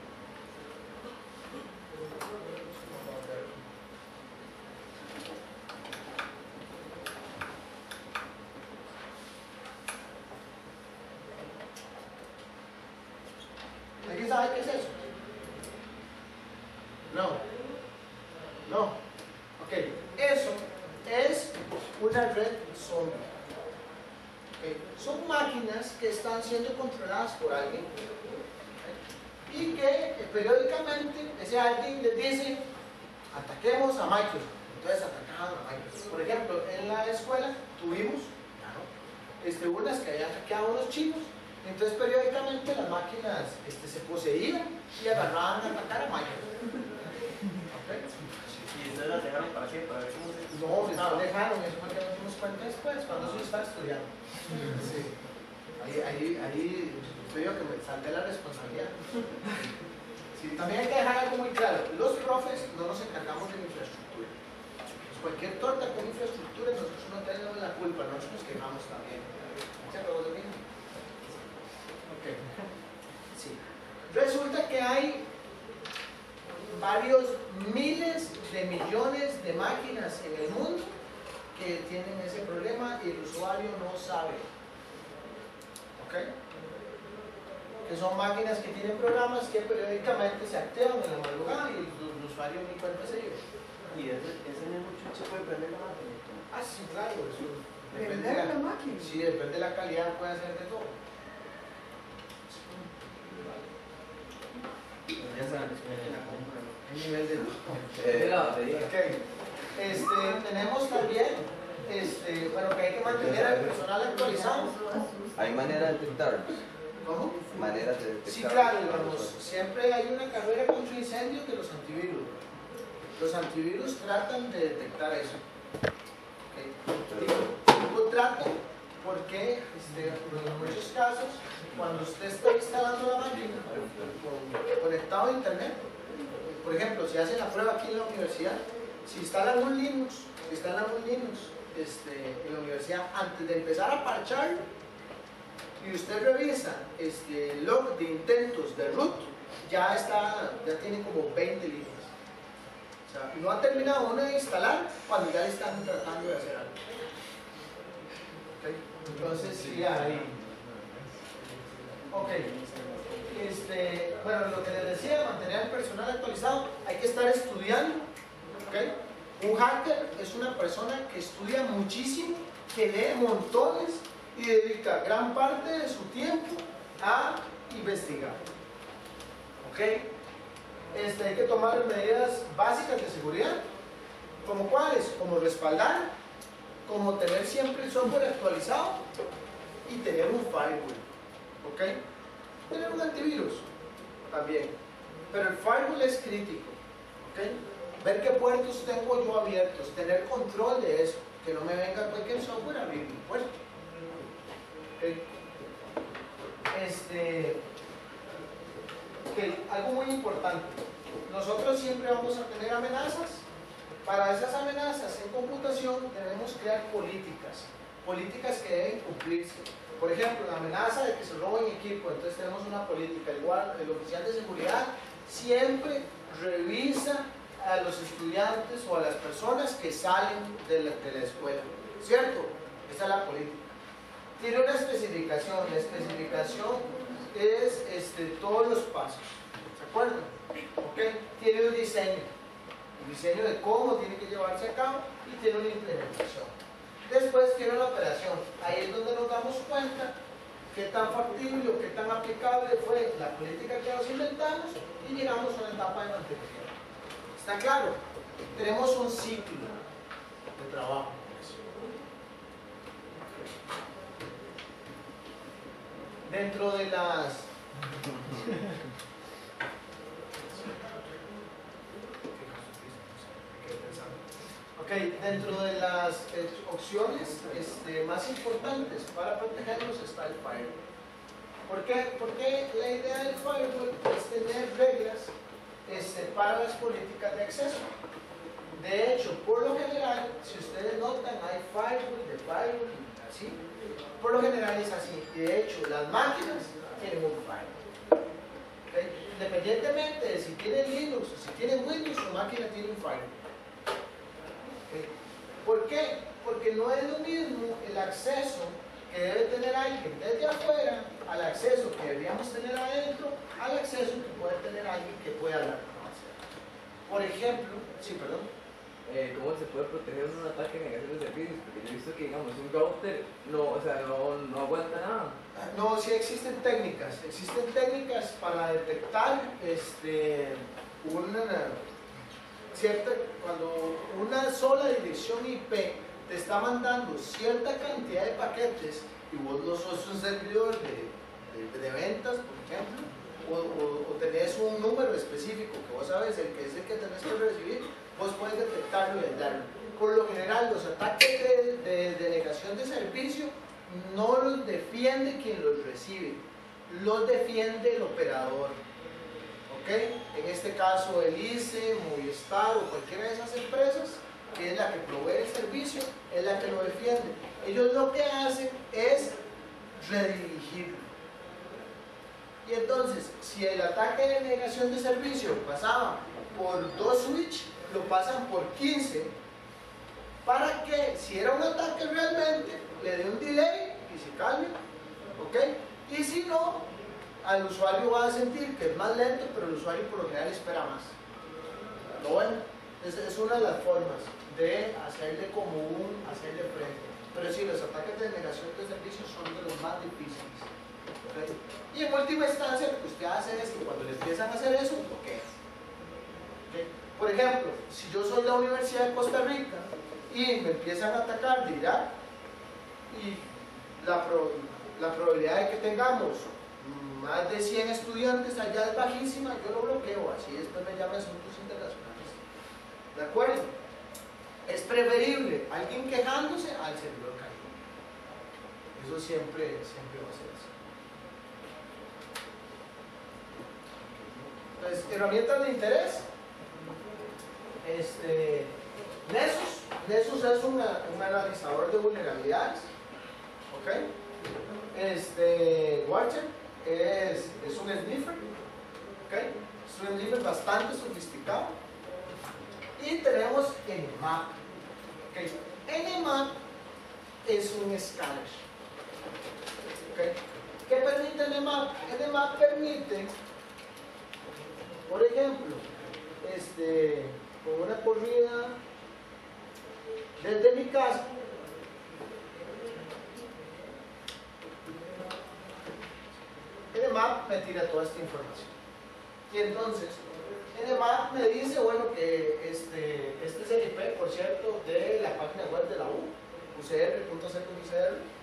¿Alguien sabe qué es eso? No. Ok, eso es una red zombie. Okay. Son máquinas que están siendo controladas por alguien, okay, y que periódicamente ese alguien les dice ataquemos a Microsoft. Entonces atacaban a Microsoft. Por ejemplo, en la escuela tuvimos unas que habían hackeado a unos chinos. Entonces periódicamente las máquinas se poseían y agarraban a atacar a Microsoft. Okay. ¿Y ustedes las dejaron para qué? ¿Para ver cómo se...? No, no dejaron, eso fue que nos dimos cuenta después, cuando eso estaba estudiando. Sí. Ahí soy yo que me salté la responsabilidad. Sí, también hay que dejar algo muy claro. Los profes no nos encargamos de la infraestructura. Pues cualquier torta con infraestructura, nosotros no tenemos la culpa, nosotros nos quejamos también. ¿Se acabó lo mismo? Ok. Sí. Resulta que hay varios miles de millones de máquinas en el mundo que tienen ese problema y el usuario no sabe. ¿Ok? Que son máquinas que tienen programas que periódicamente se activan en la madrugada y el usuario ni cuenta se lleva. ¿Y ese mismo chucho puede prender la máquina? Ah, sí, claro, eso ¿Prender la máquina? Sí, depende de la calidad, puede hacer de todo. Ya saben, es la compra, ¿no? El nivel de Ok. Tenemos también bueno, que hay que mantener al personal actualizado. ¿Hay manera de detectarlos? ¿Cómo? Maneras de detectar. Sí, claro, digamos, siempre hay una carrera contra incendios de los antivirus. Los antivirus tratan de detectar eso. ¿Okay? Digo tratan porque en muchos casos, cuando usted está instalando la máquina conectado a internet, por ejemplo, si hacen la prueba aquí en la universidad, si instalan un Linux, en la universidad, antes de empezar a parchar, y usted revisa el log de intentos de root, ya tiene como 20 líneas. O sea, no ha terminado uno de instalar cuando ya le están tratando de hacer algo. ¿Okay? Entonces sí hay. Ok. Bueno, lo que les decía, mantener el personal actualizado, hay que estar estudiando. ¿Okay? Un hacker es una persona que estudia muchísimo, que lee montones y dedica gran parte de su tiempo a investigar. ¿Ok? Hay que tomar medidas básicas de seguridad. ¿Como cuáles? Como respaldar, como tener siempre el software actualizado y tener un firewall. ¿Ok? Tener un antivirus también. Pero el firewall es crítico. ¿Ok? Ver qué puertos tengo yo abiertos, tener control de eso, que no me venga cualquier software a abrir mi puerto. ¿Okay? Algo muy importante, nosotros siempre vamos a tener amenazas. Para esas amenazas en computación debemos crear políticas que deben cumplirse. Por ejemplo, la amenaza de que se roben equipo, entonces tenemos una política. Igual, el oficial de seguridad siempre revisa a los estudiantes o a las personas que salen de la escuela, ¿cierto? Esa es la política. Tiene una especificación, la especificación es todos los pasos, ¿se acuerdan? ¿Okay? Tiene un diseño de cómo tiene que llevarse a cabo y tiene una implementación. Después tiene la operación, ahí es donde nos damos cuenta qué tan factible o qué tan aplicable fue la política que nos inventamos y llegamos a una etapa de mantenimiento. ¿Está claro? Tenemos un ciclo de trabajo. Dentro de las dentro de las opciones más importantes para protegernos está el firewall. ¿Por qué? Porque la idea del firewall es tener reglas para las políticas de acceso. De hecho, por lo general, si ustedes notan, hay firewall, así. Por lo general es así. De hecho, las máquinas tienen un firewall. ¿Okay? Independientemente de si tienen Linux o si tienen Windows, su máquina tiene un firewall. ¿Okay? ¿Por qué? Porque no es lo mismo el acceso que debe tener alguien desde afuera al acceso que deberíamos tener adentro, al acceso que puede tener alguien que pueda hablar con nosotros. Por ejemplo, sí, perdón. ¿Cómo se puede proteger un ataque de negación de servicios? Porque yo he visto que, digamos, un router no aguanta nada. No, sí existen técnicas para detectar cuando una sola dirección IP te está mandando cierta cantidad de paquetes y vos no sos un servidor de ventas, por ejemplo, o tenés un número específico que vos sabes el que es el que tenés que recibir, vos puedes detectarlo y aislarlo. Por lo general, los ataques de negación de servicio no los defiende quien los recibe, los defiende el operador. ¿Okay? En este caso, el ICE, Movistar o cualquiera de esas empresas, que es la que provee el servicio, es la que lo defiende. Ellos lo que hacen es redirigirlo. Y entonces, si el ataque de negación de servicio pasaba por 2 switches, lo pasan por 15, para que, si era un ataque realmente, le dé un delay y se calme, ¿ok? Y si no, al usuario va a sentir que es más lento, pero el usuario por lo general espera más. Lo bueno, es una de las formas de hacerle hacerle frente. Pero sí, los ataques de negación de servicios son de los más difíciles. ¿Okay? Y en última instancia, lo que usted hace es que cuando le empiezan a hacer eso, bloquea. ¿Okay? Por ejemplo, si yo soy la Universidad de Costa Rica y me empiezan a atacar de Irak, y la probabilidad de que tengamos más de 100 estudiantes allá es bajísima, yo lo bloqueo, así después me llaman asuntos internacionales. ¿De acuerdo? Es preferible alguien quejándose al servidor caído. Eso siempre va a ser así. Entonces, herramientas de interés. Nessus es un analizador de vulnerabilidades. ¿Ok? Watcher es un sniffer. ¿Ok? Es un sniffer bastante sofisticado. Y tenemos Nmap. ¿Ok? Nmap es un scanner. ¿Okay? ¿Qué permite Nmap? Nmap permite, por ejemplo, con una corrida desde mi casa, Nmap me tira toda esta información. Y entonces, Nmap me dice, bueno, que este es el IP, por cierto, de la página web de la U, ucr.c.ucr.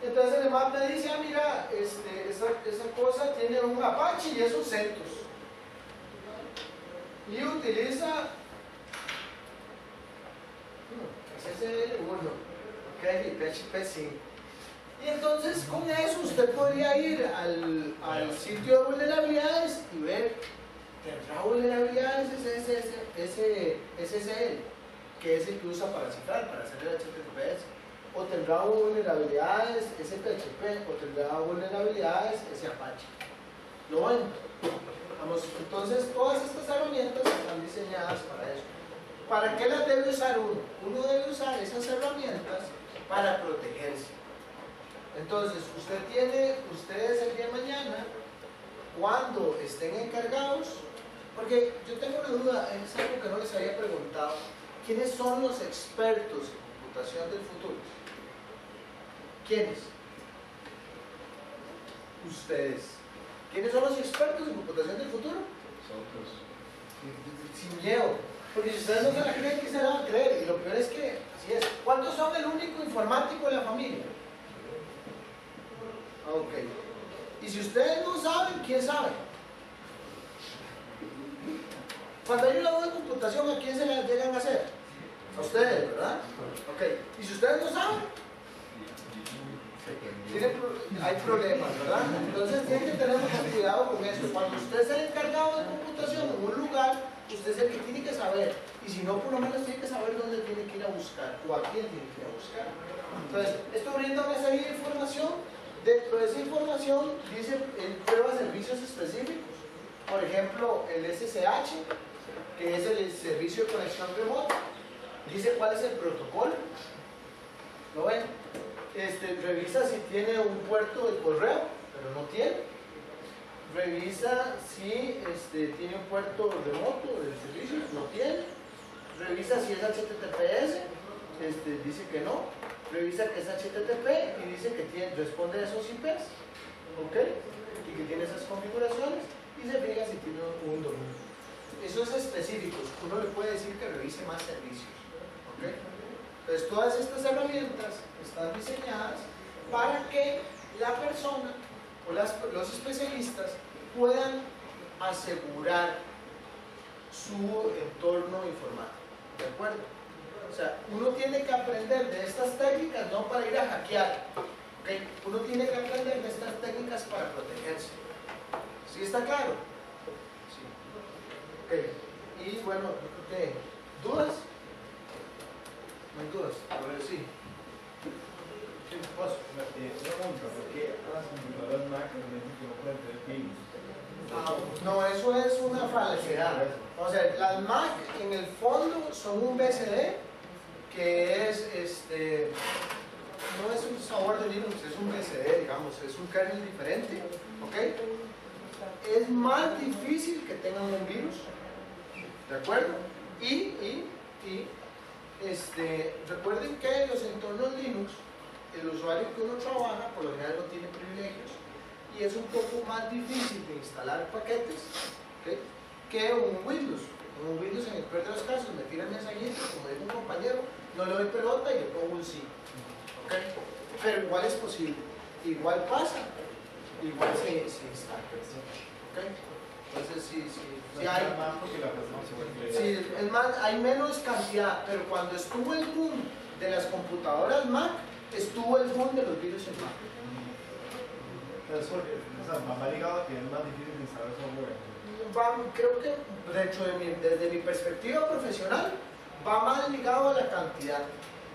Entonces Nmap me dice, mira, esa cosa tiene un Apache y es un CentOS. Y utiliza SSL1, ok, PHP 5. Y entonces con eso usted podría ir al sitio de vulnerabilidades y ver, ¿tendrá vulnerabilidades SSL? Que es el que usa para cifrar, para hacer el HTTPS. O tendrá vulnerabilidades SPHP, o tendrá vulnerabilidades Apache. ¿Lo ven? Vamos, entonces todas estas herramientas están diseñadas para eso. ¿Para qué las debe usar uno? Uno debe usar esas herramientas para protegerse. Entonces, ustedes el día de mañana, cuando estén encargados, porque yo tengo una duda, es algo que no les había preguntado, ¿quiénes son los expertos en computación del futuro? ¿Quiénes? Ustedes. ¿Quiénes son los expertos en computación del futuro? Nosotros. Sin miedo. Porque si ustedes no se la creen, ¿qué se la van a creer? Y lo peor es que, así es. ¿Cuántos son el único informático de la familia? Ok. Y si ustedes no saben, ¿quién sabe? Cuando hay una duda de computación, ¿a quién se la llegan a hacer? A ustedes, ¿verdad? Ok. Y si ustedes no saben, hay problemas, ¿verdad? Entonces tienen que tener mucho cuidado con eso. Cuando usted es el encargado de computación en un lugar, usted es el que tiene que saber. Y si no, por lo menos tiene que saber dónde tiene que ir a buscar o a quién tiene que ir a buscar. Entonces, esto brinda una serie de información. Dentro de esa información dice, prueba servicios específicos. Por ejemplo, el SSH, que es el servicio de conexión remota. Dice cuál es el protocolo. ¿Lo ven? Revisa si tiene un puerto de correo, pero no tiene. Revisa si tiene un puerto remoto del servicio, no tiene. Revisa si es HTTPS, dice que no. Revisa que es HTTP y dice que responde a esos IPs, ¿ok? Y que tiene esas configuraciones y se fija si tiene un dominio. Eso es específico, uno le puede decir que revise más servicios, ¿ok? Entonces todas estas herramientas están diseñadas para que la persona o los especialistas puedan asegurar su entorno informático, ¿de acuerdo? O sea, uno tiene que aprender de estas técnicas no para ir a hackear, ¿okay? Uno tiene que aprender de estas técnicas para protegerse. ¿Sí está claro? Sí. Okay. Y bueno, ¿dudas? ¿No hay dudas? A ver, sí. Sí, vos. Una pregunta, ¿por qué las computadoras Mac realmente no pueden tener virus? No, eso es una falsedad. O sea, las Mac en el fondo son un BSD que es, no es un sabor de Linux, es un BSD, digamos, es un kernel diferente, ¿ok? Es más difícil que tengan un virus, ¿de acuerdo? Recuerden que en los entornos Linux, el usuario que uno trabaja, por lo general no tiene privilegios, y es un poco más difícil de instalar paquetes, ¿okay? Que un Windows. En un Windows, en el peor de los casos, me tiran mensajitos, como dijo un compañero, no le doy pelota y le pongo un sí. ¿Okay? Pero igual es posible, igual pasa, igual se instala. ¿Okay? Entonces, sí hay. Sí, es más, hay menos cantidad, pero cuando estuvo el boom de las computadoras Mac, estuvo el boom de los virus en Mac. Va ligado a que es más difícil de instalar software. Creo que desde mi perspectiva profesional va más ligado a la cantidad.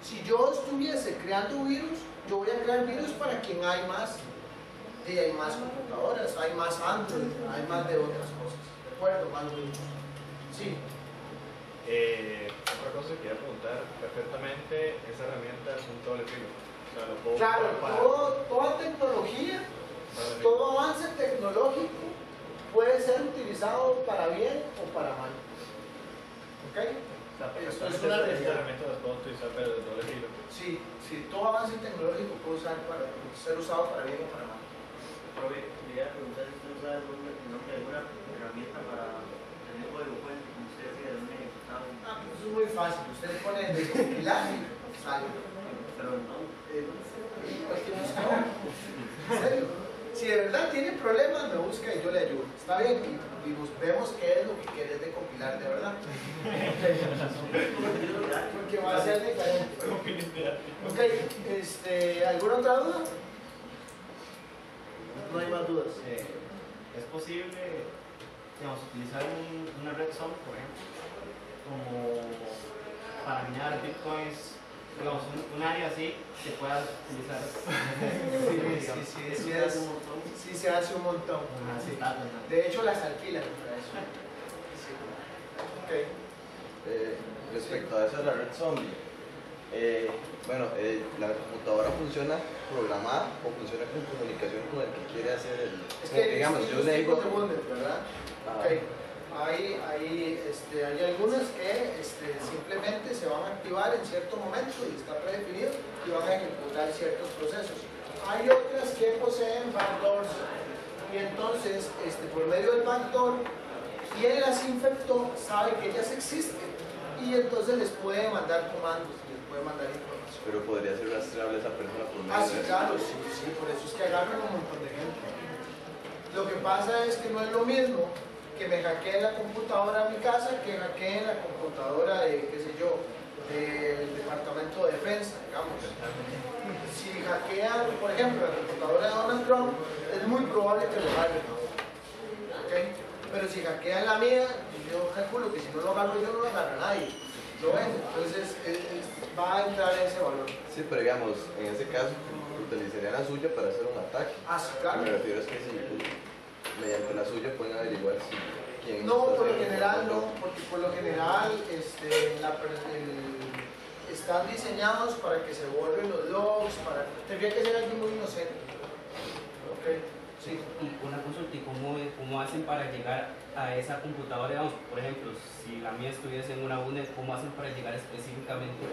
Si yo estuviese creando virus, yo voy a crear virus para quien hay más. Y hay más computadoras, hay más Android, hay más de otras cosas. ¿De acuerdo? Más virus. Sí. Otra cosa que quería preguntar, perfectamente esa herramienta es un doble filo. sea, lo puedo Claro, ocupar para... toda tecnología, todo avance tecnológico puede ser utilizado para bien o para mal. ¿Ok? O sea, porque Esto es actualmente una estas realidad. herramientas las puedo utilizar pero de doble filo. Sí, todo avance tecnológico puede ser usado para bien o para mal. Profe, quería preguntar si usted usa alguna herramienta para tener código fuente, como usted decía, de un ejecutado. Pues eso es muy fácil. Usted le pone descompilar y sale. Pero no. ¿En serio? Si de verdad tiene problemas, me busca y yo le ayudo. Está bien, y vemos qué es lo que quieres de compilar de verdad. Porque va a ser diferente. Ok, ¿alguna otra duda? No hay más dudas. ¿Es posible, digamos, utilizar una red zone, por ejemplo, como para minar bitcoins, digamos, un área así que pueda utilizar? Sí, se hace un montón. Sí. De hecho, las alquilan para eso. Sí. Ok. Respecto a eso de la red zombie, la computadora funciona programada o funciona con comunicación con el que quiere hacer el... Es que digamos, yo le digo... de bundles, ¿verdad? Okay. Hay algunas que simplemente se van a activar en cierto momento y está predefinido y van a ejecutar ciertos procesos. Hay otras que poseen backdoors y entonces por medio del backdoor quien las infectó sabe que ellas existen y entonces les puede mandar comandos, les puede mandar información. Pero podría ser rastreable esa persona por medio Sí, de eso. claro, sí, por eso es que agarran un montón de gente. Lo que pasa es que no es lo mismo que me hackeen la computadora de mi casa que hackeen la computadora de, qué sé yo, del Departamento de Defensa, digamos. Si hackean, por ejemplo, la computadora de Donald Trump, es muy probable que lo hagan. ¿Okay? Pero si hackean la mía, yo calculo que si no lo agarro yo, no lo agarra nadie. ¿Lo ven? Entonces va a entrar ese valor. Sí, pero digamos, en ese caso, utilizaría la suya para hacer un ataque. Sí, claro. Me refiero es que si mediante la suya pueden averiguar si quién No, está por lo haciendo general el no, porque por lo general están diseñados para que se borren los logs, tendría que ser alguien muy inocente. Okay. Sí. Y una consulta, ¿y cómo hacen para llegar a esa computadora? Digamos, por ejemplo, si la mía estuviese en una UNED, ¿cómo hacen para llegar específicamente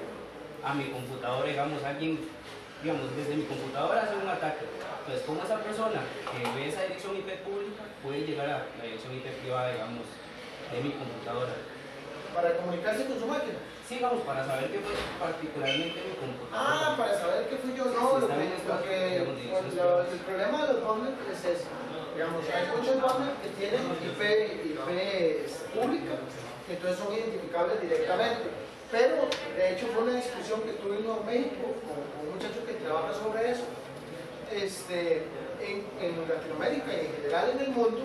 a mi computadora? Digamos, alguien, desde mi computadora hace un ataque. Entonces, ¿cómo esa persona que ve esa dirección IP pública puede llegar a la dirección IP privada, digamos, de mi computadora? ¿Para comunicarse con su máquina? Sí, vamos, para saber que fue particularmente mi computadora. Para saber que fui yo, no, el problema de los bundles es eso. Digamos, hay muchos bundles que tienen IP pública, que entonces son identificables directamente. Pero, de hecho, fue una discusión que tuve en Nuevo México con un muchacho que trabaja sobre eso. En Latinoamérica y en general en el mundo,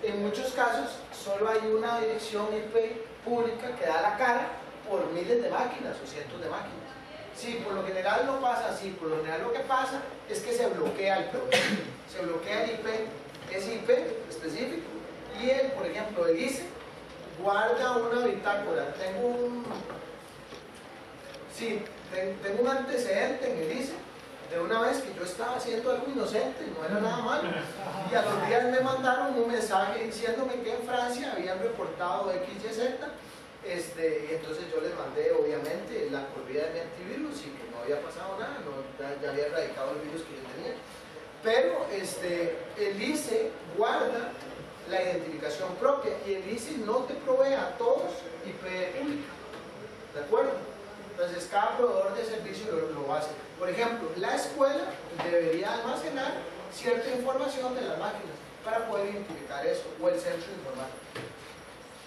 en muchos casos, solo hay una dirección IP pública que da la cara por miles de máquinas o cientos de máquinas. Sí, por lo general no pasa así, por lo general lo que pasa es que se bloquea el programa, se bloquea el IP, ese IP específico, y por ejemplo, el ICE guarda una bitácora. Tengo un antecedente en el ICE de una vez que yo estaba haciendo algo inocente, no era nada malo, y a los días me mandaron un mensaje diciéndome que en Francia habían reportado XYZ. Y entonces yo les mandé obviamente la corrida de mi antivirus y que no había pasado nada, ya había erradicado el virus que yo tenía. Pero el ICE guarda la identificación propia y el ICE no te provee a todos IP pública, ¿de acuerdo? Entonces cada proveedor de servicio lo hace. Por ejemplo, la escuela debería almacenar cierta información de las máquinas para poder identificar eso, o el centro informático.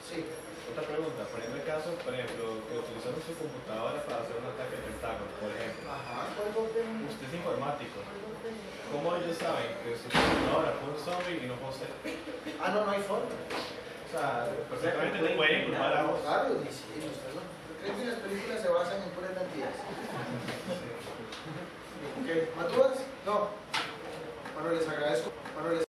Sí. Otra pregunta, poniendo el caso, por ejemplo, que utilizando su computadora para hacer un ataque al Pentágono, por ejemplo. Usted es informático. ¿Cómo ellos saben que su computadora fue un zombie y no fue usted? No hay forma. O sea, perfectamente te pueden culpar a vos. Claro, y sí, usted no. ¿Cree que las